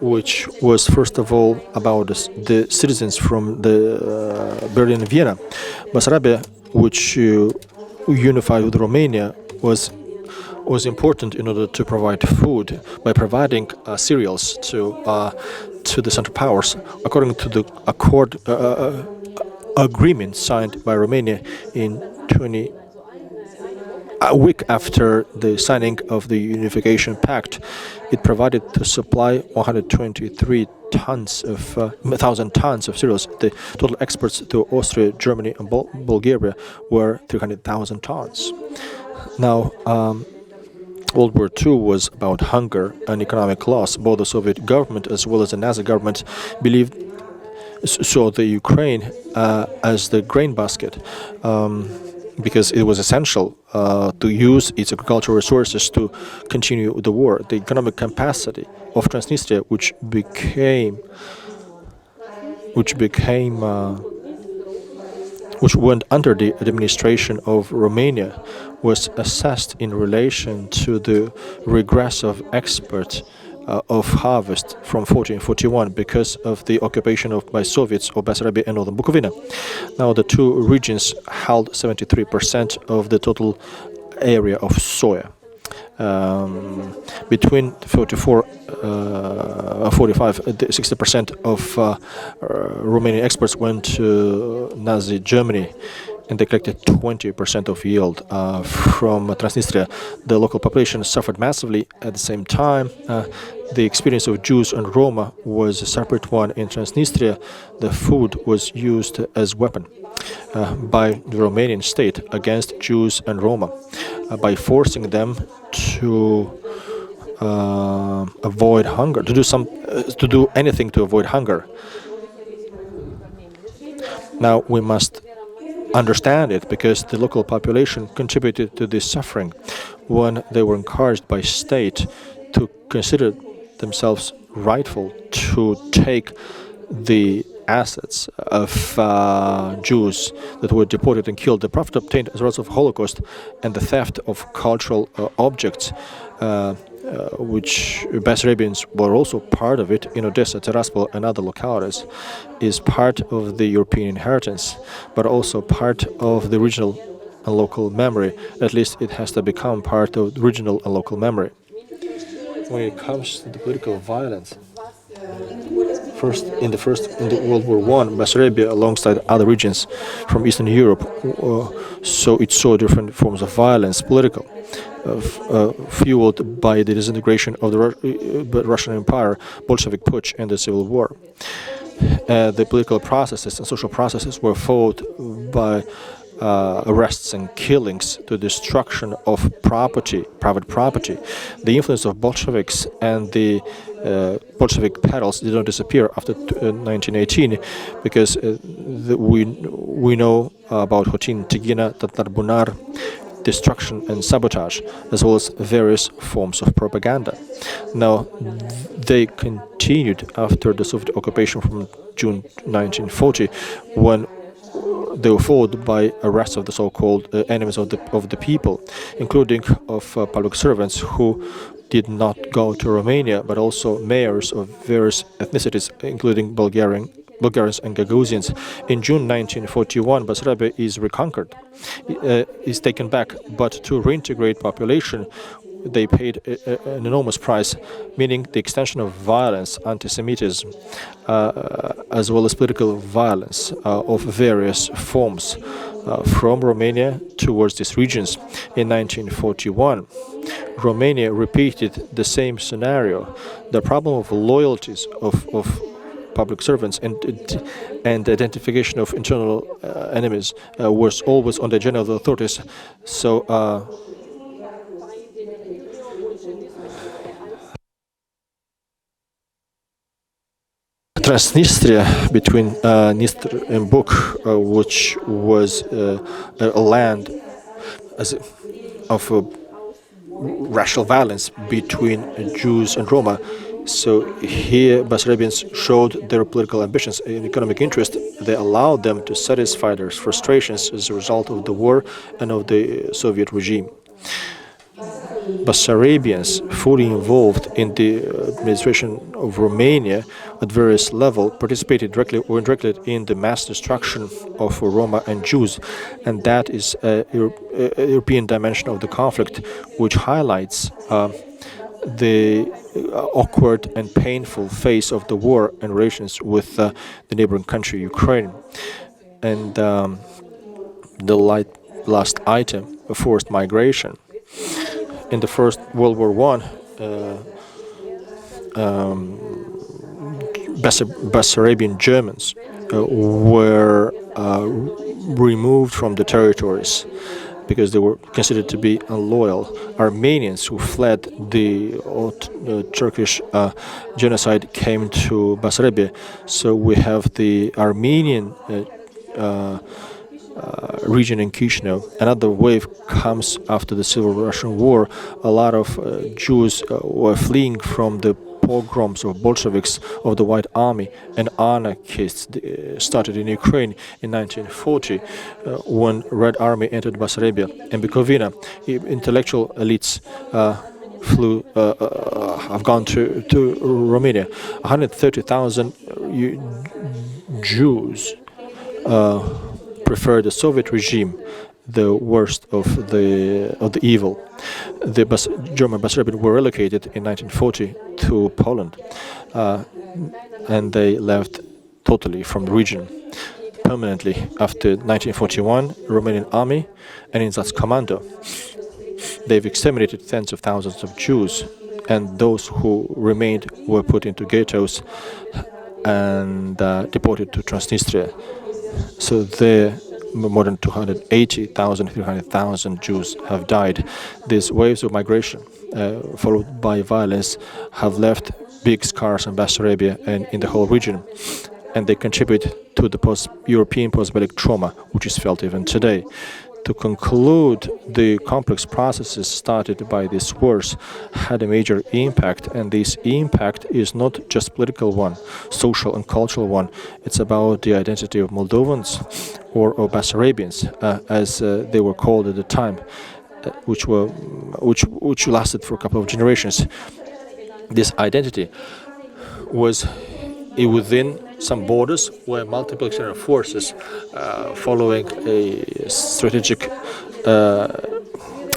which was first of all about the citizens from the Berlin and Vienna. Bessarabia, which unified with Romania, was important in order to provide food by providing cereals to the Central Powers, according to the agreement signed by Romania a week after the signing of the Unification Pact. It provided to supply 1,000 tons of cereals. The total exports to Austria, Germany, and Bulgaria were 300,000 tons. Now, World War II was about hunger and economic loss. Both the Soviet government as well as the Nazi government saw the Ukraine as the grain basket, because it was essential to use its agricultural resources to continue the war. The economic capacity of Transnistria, which went under the administration of Romania, was assessed in relation to the regress of export of harvest from 1441 because of the occupation by Soviets of Bessarabia and northern Bukovina. Now the two regions held 73% of the total area of soya. Between 45, 60% of Romanian exports went to Nazi Germany, and they collected 20% of yield from Transnistria. The local population suffered massively. At the same time, the experience of Jews and Roma was a separate one. In Transnistria, the food was used as weapon by the Romanian state against Jews and Roma, by forcing them to avoid hunger, to do anything to avoid hunger. Now we must understand it, because the local population contributed to this suffering when they were encouraged by state to consider themselves rightful to take the assets of Jews that were deported and killed, the profit obtained as a result of Holocaust, and the theft of cultural objects, which Bessarabians were also part of it in Odessa, Tiraspol, and other localities, is part of the European inheritance, but also part of the regional and local memory. At least it has to become part of the regional and local memory. When it comes to the political violence, in the World War I, Bessarabia, alongside other regions from Eastern Europe, so it saw different forms of violence, political, fueled by the disintegration of the Russian Empire, Bolshevik putsch, and the Civil War. The political processes and social processes were fought by arrests and killings, to destruction of private property. The influence of Bolsheviks and the Bolshevik pedals did not disappear after 1918, because we know about Hotin, Tigina, Tatar Bunar, destruction and sabotage, as well as various forms of propaganda. Now, they continued after the Soviet occupation from June 1940, when they were followed by arrests of the so-called enemies of the people, including of public servants who did not go to Romania, but also mayors of various ethnicities, including Bulgarians and Gagauzins. In June 1941, Bessarabia is reconquered, is taken back, but to reintegrate population, they paid an enormous price, meaning the extension of violence, anti-Semitism, as well as political violence of various forms, from Romania towards these regions. In 1941, Romania repeated the same scenario. The problem of loyalties of public servants and identification of internal enemies was always on the agenda of the authorities. So Transnistria, between Dniester and Buk, which was a land of racial violence between Jews and Roma. So here Bessarabians showed their political ambitions and economic interest. They allowed them to satisfy their frustrations as a result of the war and of the Soviet regime. Bessarabians, fully involved in the administration of Romania at various levels, participated directly or indirectly in the mass destruction of Roma and Jews, and that is a European dimension of the conflict, which highlights the awkward and painful phase of the war and relations with the neighboring country, Ukraine. And the last item, forced migration. In the First World War I, Bessarabian Germans were removed from the territories because they were considered to be unloyal. Armenians who fled the Turkish genocide came to Bessarabia. So we have the Armenian region in Chișinău. Another wave comes after the Civil Russian War. A lot of Jews were fleeing from the pogroms of Bolsheviks of the White Army, and anarchists started in Ukraine in 1940 when Red Army entered Bessarabia and Bukovina. Intellectual elites have gone to Romania. 130,000 Jews prefer the Soviet regime, the worst of the evil. The German Bessarabians were relocated in 1940 to Poland, and they left totally from the region permanently after 1941. Romanian army and Einsatzkommando, they've exterminated tens of thousands of Jews, and those who remained were put into ghettos and deported to Transnistria. So there, more than 280,000, 300,000 Jews have died. These waves of migration, followed by violence, have left big scars in Bessarabia and in the whole region, and they contribute to the European post-Bellic trauma, which is felt even today. To conclude, the complex processes started by these wars had a major impact, and this impact is not just political one, social and cultural one. It's about the identity of Moldovans or Bessarabians, as they were called at the time, which lasted for a couple of generations. This identity was within some borders where multiple external forces, following a strategic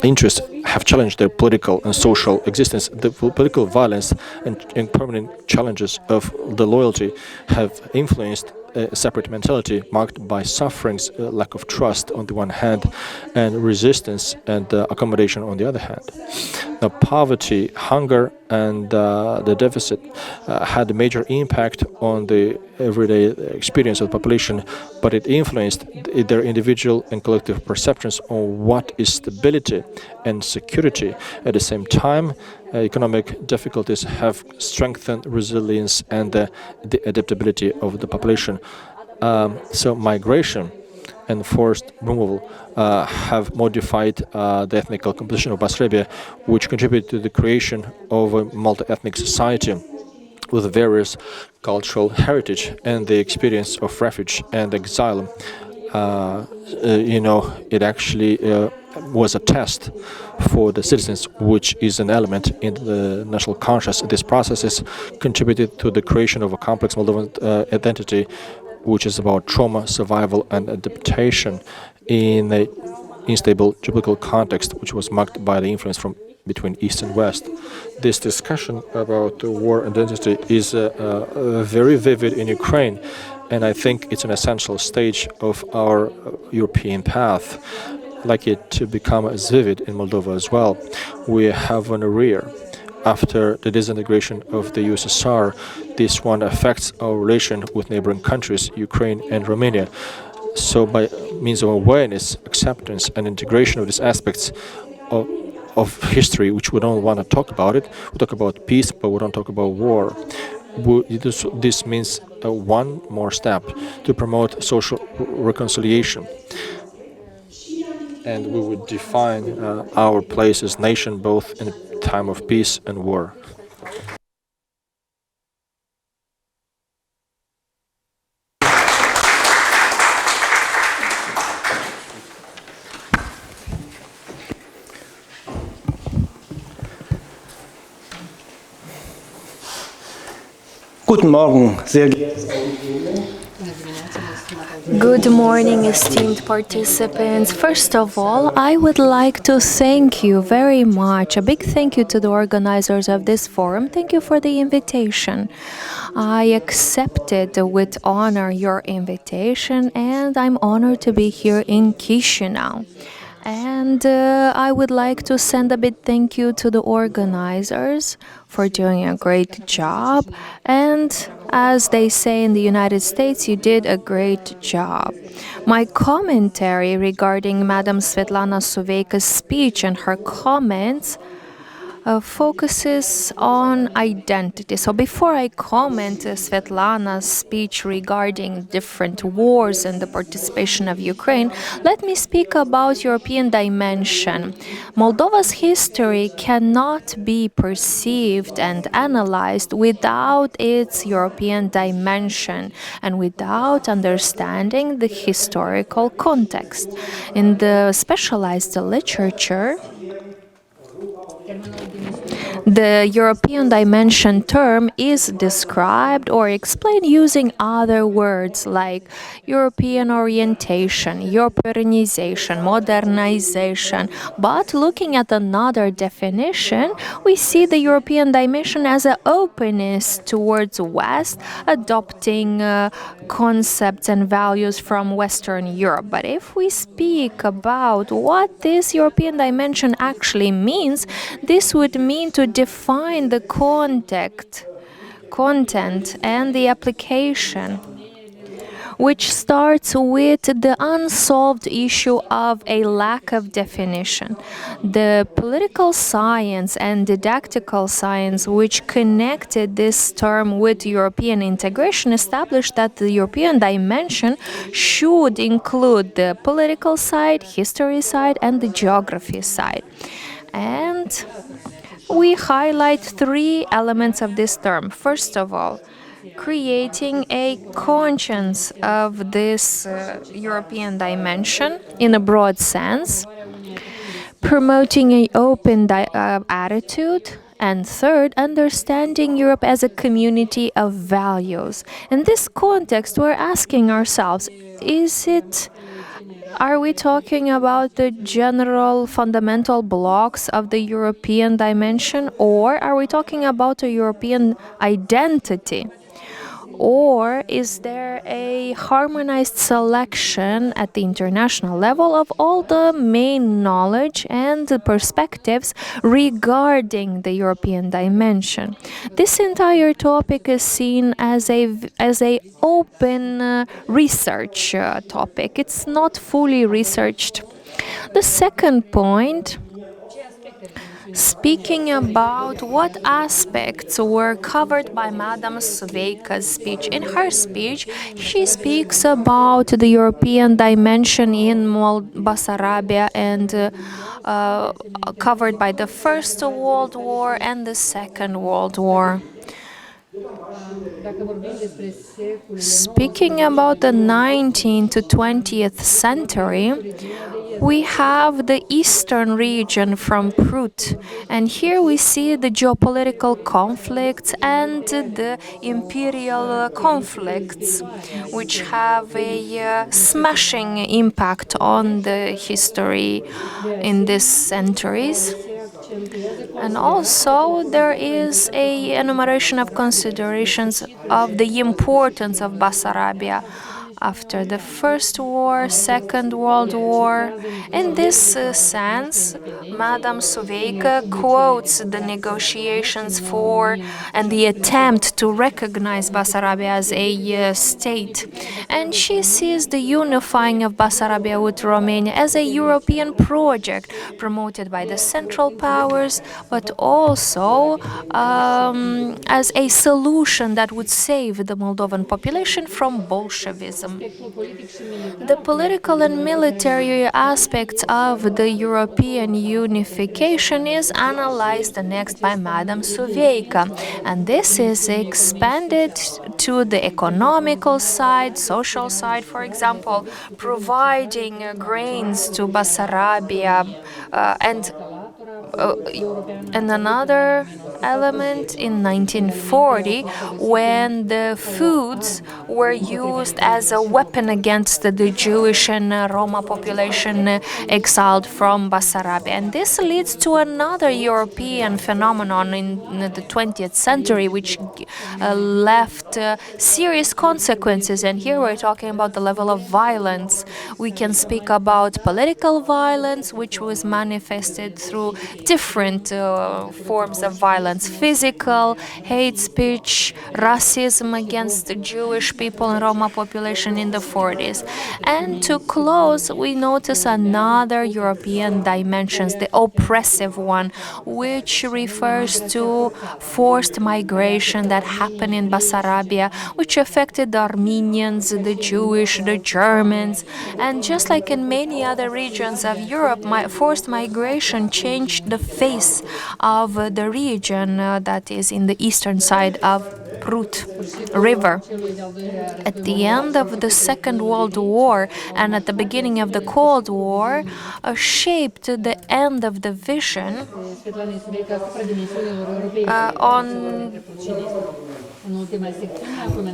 interest, have challenged their political and social existence. The political violence and permanent challenges of the loyalty have influenced a separate mentality marked by sufferings, lack of trust on the one hand, and resistance and accommodation on the other hand. Now, poverty, hunger, and the deficit had a major impact on the everyday experience of the population, but it influenced their individual and collective perceptions on what is stability and security. At the same time, economic difficulties have strengthened resilience and the adaptability of the population. So migration and forced removal have modified the ethnic composition of Bessarabia, which contributed to the creation of a multi-ethnic society with various cultural heritage and the experience of refuge and exile. It actually was a test for the citizens, which is an element in the national conscience. These processes contributed to the creation of a complex Moldovan identity, which is about trauma, survival, and adaptation in an unstable geopolitical context, which was marked by the influence from between East and West. This discussion about the war identity is very vivid in Ukraine, and I think it's an essential stage of our European path. I'd like it to become as vivid in Moldova as well. We have an arrear. After the disintegration of the USSR, this one affects our relation with neighboring countries, Ukraine and Romania. So by means of awareness, acceptance and integration of these aspects of history, which we don't want to talk about it, we talk about peace, but we don't talk about war. This means one more step to promote social reconciliation. And we would define our place as nation both in a time of peace and war. Guten Morgen, sehr geehrte Good morning, esteemed participants. First of all, I would like to thank you very much. A big thank you to the organizers of this forum. Thank you for the invitation. I accepted with honor your invitation, and I'm honored to be here in Chișinău. And I would like to send a big thank you to the organizers for doing a great job. And as they say in the United States, you did a great job. My commentary regarding Madam Svetlana Suveica's speech and her comments focuses on identity. So before I comment Svetlana's speech regarding different wars and the participation of Ukraine, let me speak about European dimension. Moldova's history cannot be perceived and analyzed without its European dimension and without understanding the historical context. In the specialized literature, the European dimension term is described or explained using other words like European orientation, Europeanization, modernization. But looking at another definition, we see the European dimension as an openness towards West, adopting concepts and values from Western Europe. But if we speak about what this European dimension actually means, this would mean to define the content and the application, which starts with the unsolved issue of a lack of definition. The political science and didactical science which connected this term with European integration established that the European dimension should include the political side, history side, and the geography side. And we highlight three elements of this term. First of all, creating a conscience of this European dimension in a broad sense, promoting an open attitude, and third, understanding Europe as a community of values. In this context, we're asking ourselves, are we talking about the general fundamental blocks of the European dimension, or are we talking about a European identity? Or is there a harmonized selection at the international level of all the main knowledge and the perspectives regarding the European dimension? This entire topic is seen as a open research topic. It's not fully researched. The second point, speaking about what aspects were covered by Madam Suveica's speech. In her speech, she speaks about the European dimension in Bessarabia and covered by the First World War and the Second World War. Speaking about the 19th to 20th century, we have the eastern region from Prut, and here we see the geopolitical conflicts and the imperial conflicts, which have a smashing impact on the history in these centuries. And also there is a enumeration of considerations of the importance of Bessarabia after the First War, Second World War. In this sense, Madame Suveica quotes the negotiations for and the attempt to recognize Bessarabia as a state. And she sees the unifying of Bessarabia with Romania as a European project promoted by the Central Powers, but also as a solution that would save the Moldovan population from Bolshevism. The political and military aspects of the European unification is analyzed next by Madame Suveica, and this is expanded to the economical side, social side, for example, providing grains to Bessarabia and another element in 1940, when the foods were used as a weapon against the Jewish and Roma population exiled from Bessarabia. And this leads to another European phenomenon in the 20th century, which left serious consequences. And here we're talking about the level of violence. We can speak about political violence, which was manifested through different forms of violence: physical, hate speech, racism against the Jewish people and Roma population in the 40s. And to close, we notice another European dimension, the oppressive one, which refers to forced migration that happened in Bessarabia, which affected the Armenians, the Jewish, the Germans. And just like in many other regions of Europe, forced migration changed the face of the region that is in the eastern side of Prut River. At the end of the Second World War and at the beginning of the Cold War, shaped the end of the vision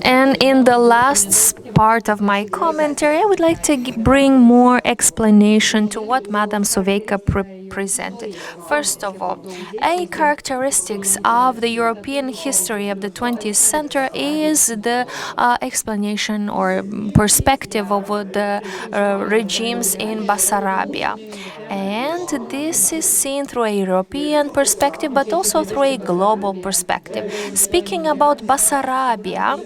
And in the last part of my commentary, I would like to bring more explanation to what Madame Suveica presented. First of all, a characteristics of the European history of the 20th century is the explanation or perspective of the regimes in Bessarabia. And this is seen through a European perspective, but also through a global perspective. Speaking about Bessarabia,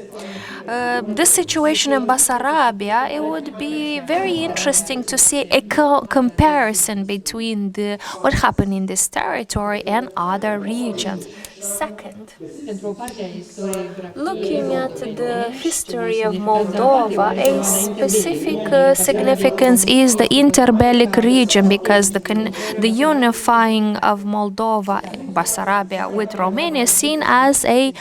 this situation in Bessarabia, it would be very interesting to see a comparison between what happened in this territory and other regions. Second, looking at the history of Moldova, a specific significance is the interbellic region, because the unifying of Moldova, Bessarabia, with Romania is seen as a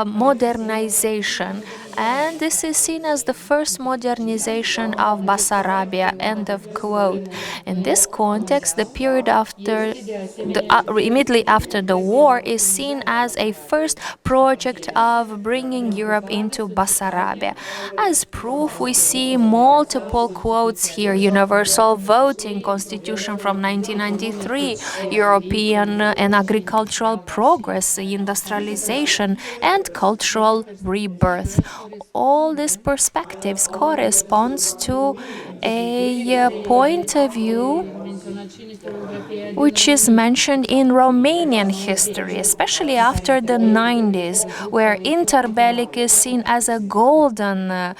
modernization. And this is seen as the first modernization of Bessarabia, end of quote. In this context, the period after immediately after the war is seen as a first project of bringing Europe into Bessarabia. As proof, we see multiple quotes here: universal voting, constitution from 1993, European and agricultural progress, industrialization, and cultural rebirth. All these perspectives corresponds to a point of view which is mentioned in Romanian history, especially after the 90s, where interbellic is seen as a golden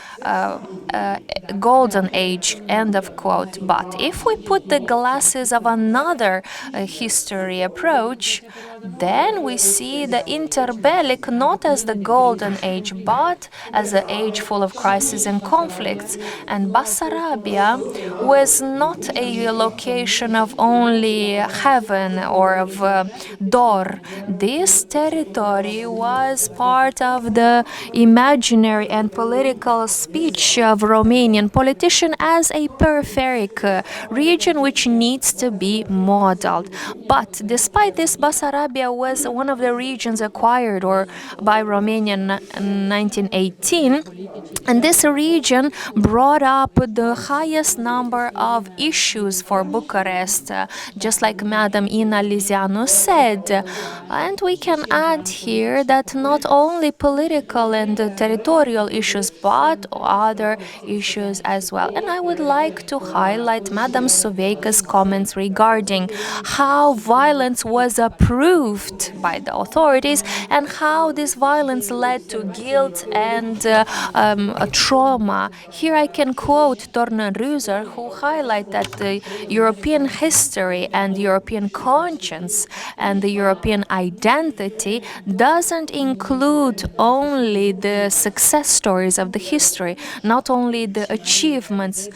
age, end of quote. But if we put the glasses of another history approach, then we see the interbellic not as the golden age, but as an age full of crises and conflicts. And Bessarabia was not a location of only heaven or of Dor. This territory was part of the imaginary and political speech of Romanian politicians as a peripheric region which needs to be modeled. But despite this, Bessarabia Bessarabia was one of the regions acquired by Romania in 1918, and this region brought up the highest number of issues for Bucharest, just like Madam Ina Lizeanu said. And we can add here that not only political and territorial issues, but other issues as well. And I would like to highlight Madam Suveica's comments regarding how violence was approved by the authorities and how this violence led to guilt and trauma. Here I can quote Tornen Rüser, who highlight that the European history and European conscience and the European identity doesn't include only the success stories of the history, not only the achievements,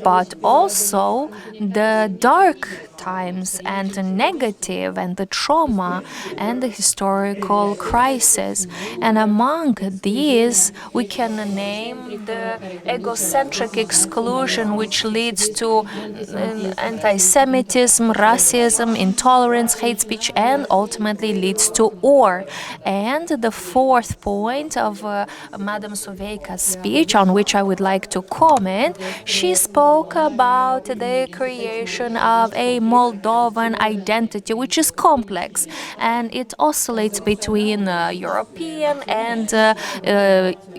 but also the dark times and the negative and the trauma and the historical crisis. And among these, we can name the egocentric exclusion, which leads to anti-Semitism, racism, intolerance, hate speech, and ultimately leads to war. And the fourth point of Madam Suveica's speech, on which I would like to comment, she spoke about the creation of a Moldovan identity, which is complex, and it oscillates between European and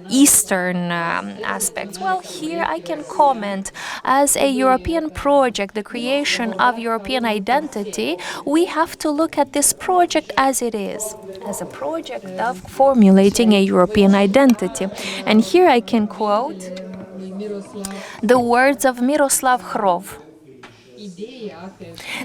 Eastern aspects. Well, here I can comment, as a European project, the creation of European identity, we have to look at this project as it is, as a project of formulating a European identity. And here I can quote the words of Miroslav Hrov.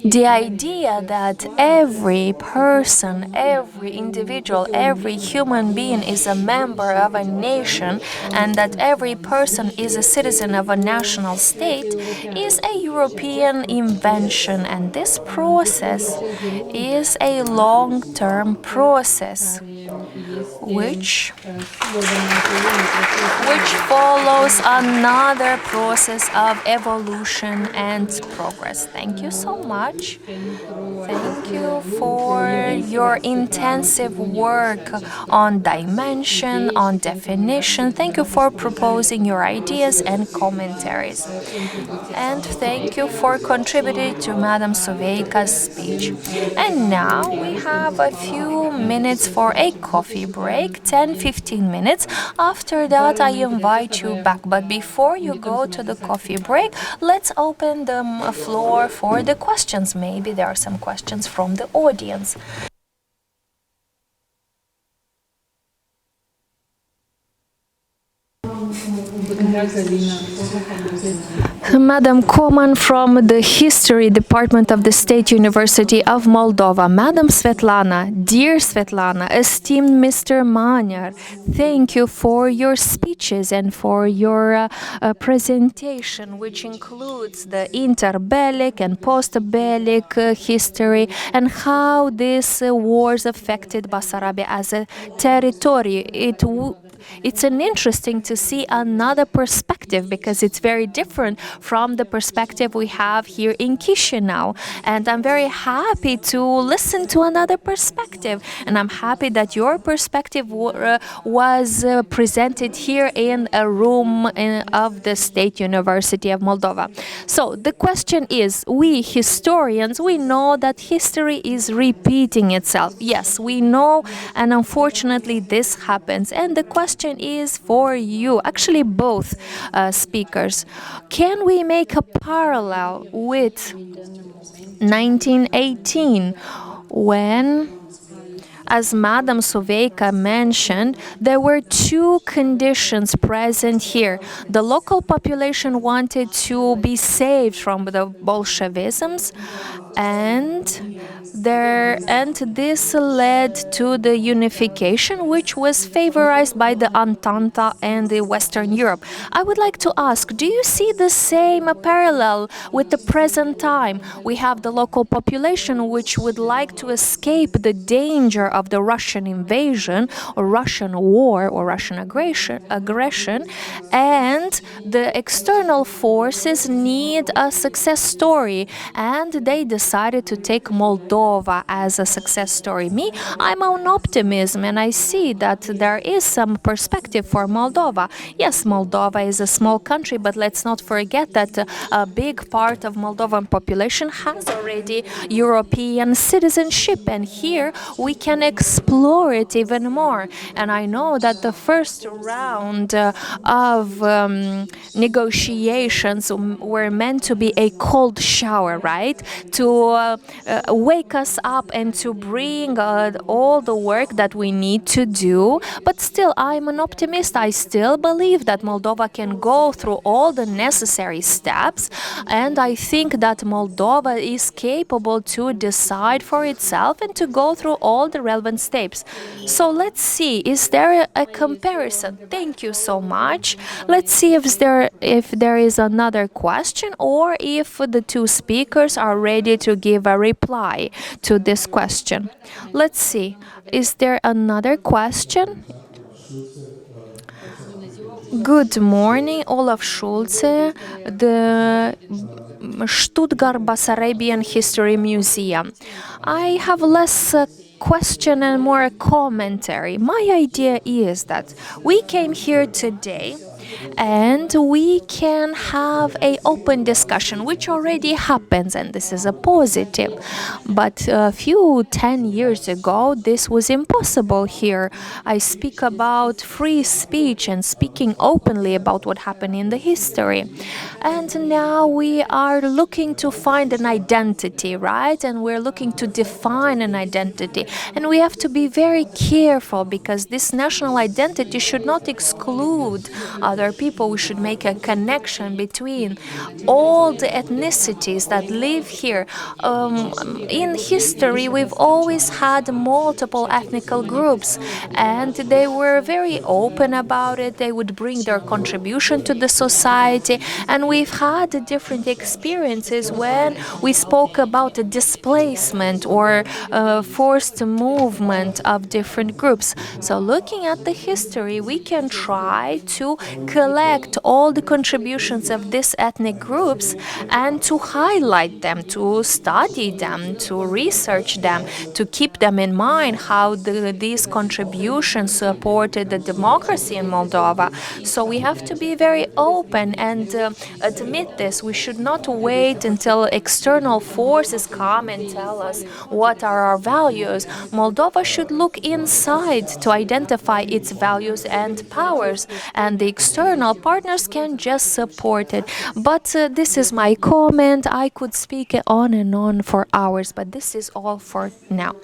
The idea that every person, every individual, every human being is a member of a nation and that every person is a citizen of a national state is a European invention, and this process is a long-term process which follows another process of evolution and progress. Thank you so much. Thank you for your intensive work on dimension, on definition. Thank you for proposing your ideas and commentaries. And thank you for contributing to Madam Suveica's speech. And now we have a few minutes for a coffee break, 10-15 minutes. After that, I invite you back. But before you go to the coffee break, let's open the floor for the questions. Maybe there are some questions from the audience. Madam Koman from the History Department of the State University of Moldova. Madam Svetlana, dear Svetlana, esteemed Mr. Manyar, thank you for your speeches and for your presentation, which includes the interbellic and post-bellic history and how these wars affected Bessarabia as a territory. It's interesting to see another perspective because it's very different from the perspective we have here in Chișinău. And I'm very happy to listen to another perspective. And I'm happy that your perspective was presented here in a room of the State University of Moldova. So the question is, we historians, we know that history is repeating itself. Yes, we know, and unfortunately this happens. And the question is for you, actually both speakers. Can we make a parallel with 1918 when, as Madam Suveica mentioned, there were two conditions present here. The local population wanted to be saved from the Bolshevisms, and and this led to the unification, which was favorized by the Entente and the Western Europe. I would like to ask, do you see the same parallel with the present time? We have the local population which would like to escape the danger of the Russian invasion or Russian war or Russian aggression, and the external forces need a success story, and they decided to take Moldova as a success story. I'm an optimism, and I see that there is some perspective for Moldova. Yes, Moldova is a small country, but let's not forget that a big part of Moldovan population has already European citizenship, and here we can explore it even more. And I know that the first round of negotiations were meant to be a cold shower, right? To wake us up and to bring all the work that we need to do. But still, I'm an optimist. I still believe that Moldova can go through all the necessary steps, and I think that Moldova is capable to decide for itself and to go through all the relevant steps. So let's see, is there a comparison? Thank you so much. Let's see if there is another question, or if the two speakers are ready to give a reply to this question. Let's see, is there another question? Good morning, Olaf Schulze, the Stuttgart-Bessarabian History Museum. I have less question and more a commentary. My idea is that we came here today and we can have an open discussion, which already happens, and this is a positive. But a few 10 years ago, this was impossible here. I speak about free speech and speaking openly about what happened in the history. And now we are looking to find an identity, right? And we're looking to define an identity. And we have to be very careful, because this national identity should not exclude other people. We should make a connection between all the ethnicities that live here. In history, we've always had multiple ethnic groups, and they were very open about it. They would bring their contribution to the society, and we've had different experiences when we spoke about the displacement or forced movement of different groups. So looking at the history, we can try to collect all the contributions of these ethnic groups and to highlight them, to study them, to research them, to keep them in mind how these contributions supported the democracy in Moldova. So we have to be very open and admit this. We should not wait until external forces come and tell us what are our values. Moldova should look inside to identify its values and powers, and the external partners can just support it. But this is my comment. I could speak on and on for hours, but this is all for now.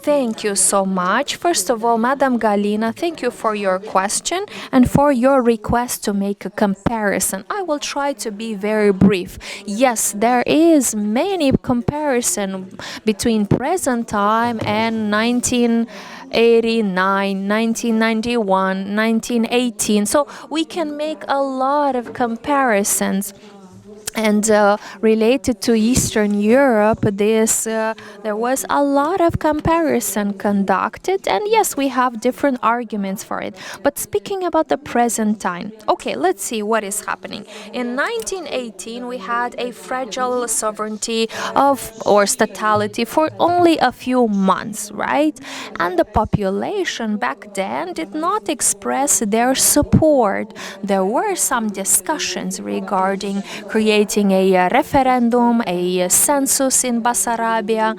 Thank you so much. First of all, Madam Galina, thank you for your question and for your request to make a comparison. I will try to be very brief. Yes, there is many comparison between present time and 1989, 1991, 1918. So we can make a lot of comparisons. And related to Eastern Europe, there was a lot of comparison conducted, and yes, we have different arguments for it. But speaking about the present time, okay, let's see what is happening. In 1918, we had a fragile sovereignty or statality for only a few months, right? And the population back then did not express their support. There were some discussions regarding creating a referendum, a census in Bessarabia,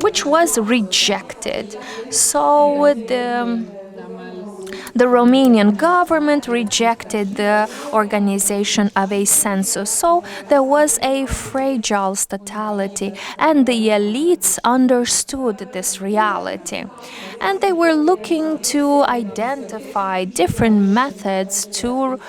which was rejected. So The Romanian government rejected the organization of a census, so there was a fragile statality, and the elites understood this reality. And they were looking to identify different methods to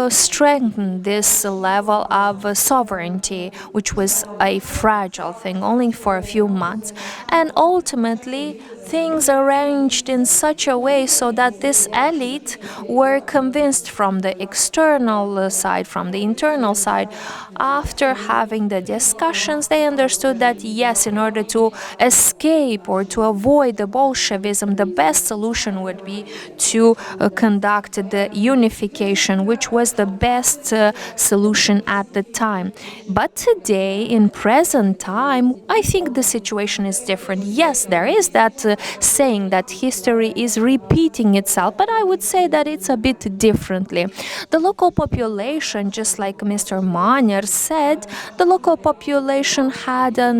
strengthen this level of sovereignty, which was a fragile thing only for a few months. And ultimately, things arranged in such a way so that this elite were convinced from the external side, from the internal side. After having the discussions, they understood that yes, in order to escape or to avoid the Bolshevism, the best solution would be to conduct the unification, which was the best solution at the time. But today, in present time, I think the situation is different. Yes, there is that saying that history is repeating itself, but I would say that it's a bit differently. The local population, just like Mr. Manyer said, the local population had a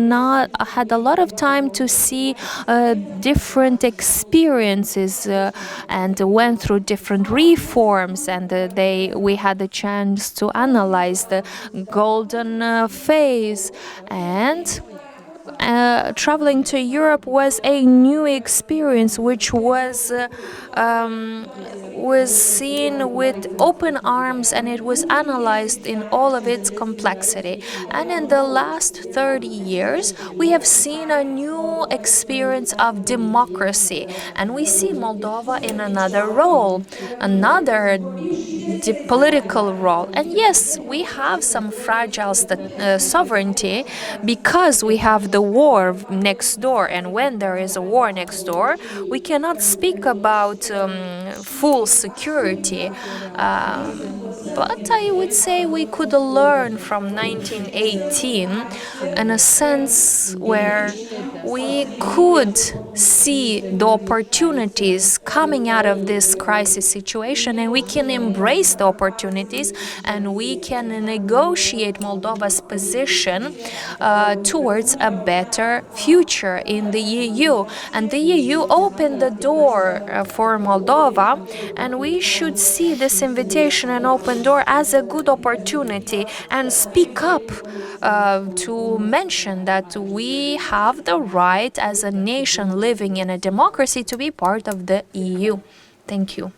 lot of time to see different experiences and went through different reforms, and we had the chance to analyze the golden phase, and traveling to Europe was a new experience, which was seen with open arms, and it was analyzed in all of its complexity. And in the last 30 years, we have seen a new experience of democracy, and we see Moldova in another role, another political role. And yes, we have some fragile sovereignty because we have the war next door, and when there is a war next door, we cannot speak about full security. But I would say we could learn from 1918 in a sense where we could see the opportunities coming out of this crisis situation, and we can embrace the opportunities, and we can negotiate Moldova's position towards a better future in the EU. And the EU opened the door for Moldova, and we should see this invitation and open door as a good opportunity and speak up to mention that we have the right as a nation living in a democracy to be part of the EU. Thank you.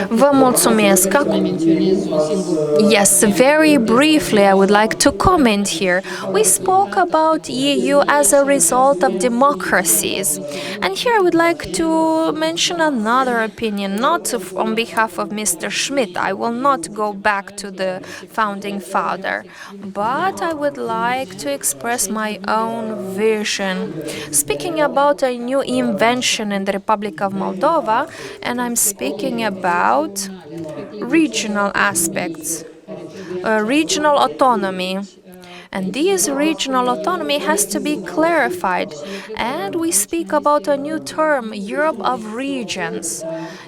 Vă mulțumesc. Yes, very briefly, I would like to comment here. We spoke about EU as a result of democracies. And here I would like to mention another opinion, not on behalf of Mr. Schmidt. I will not go back to the founding father, but I would like to express my own vision. Speaking about a new invention in the Republic of Moldova, and I'm speaking about regional aspects, regional autonomy. And this regional autonomy has to be clarified. And we speak about a new term, Europe of regions.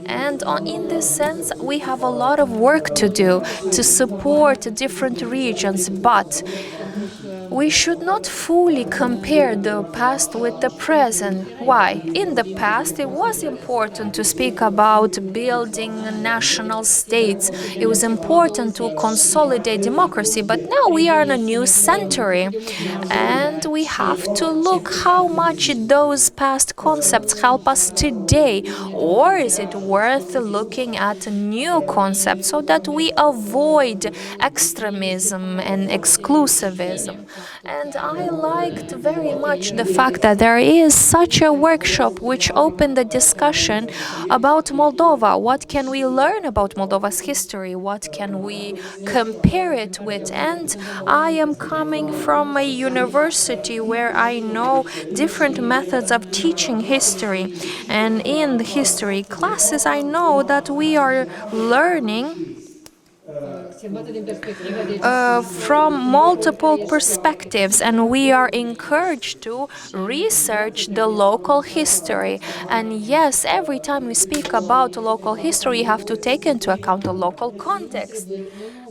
And in this sense, we have a lot of work to do to support different regions, but we should not fully compare the past with the present. Why? In the past, it was important to speak about building national states. It was important to consolidate democracy, but now we are in a new century, and we have to look how much those past concepts help us today, or is it worth looking at a new concept so that we avoid extremism and exclusivism. And I liked very much the fact that there is such a workshop which opened the discussion about Moldova. What can we learn about Moldova's history? What can we compare it with? And I am coming from a university where I know different methods of teaching history. And in the history classes, I know that we are learning from multiple perspectives, and we are encouraged to research the local history. And yes, every time we speak about local history, we have to take into account the local context.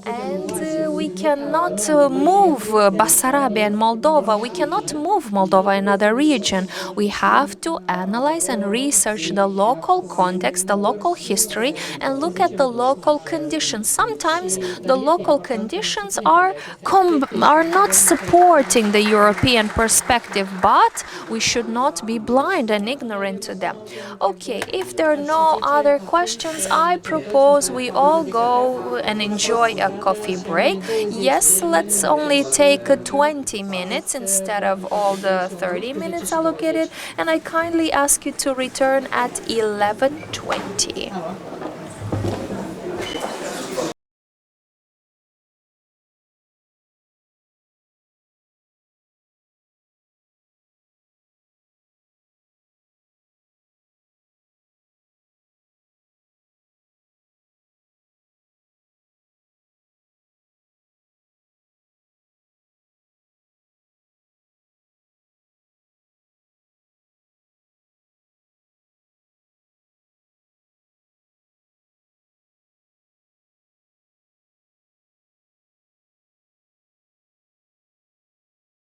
And we cannot move Bessarabia and Moldova. We cannot move Moldova in another region. We have to analyze and research the local context, the local history, and look at the local conditions. Sometimes the local conditions are not supporting the European perspective, but we should not be blind and ignorant to them. Okay, if there are no other questions, I propose we all go and enjoy a coffee break. Yes, let's only take 20 minutes instead of all the 30 minutes allocated, and I kindly ask you to return at 11:20.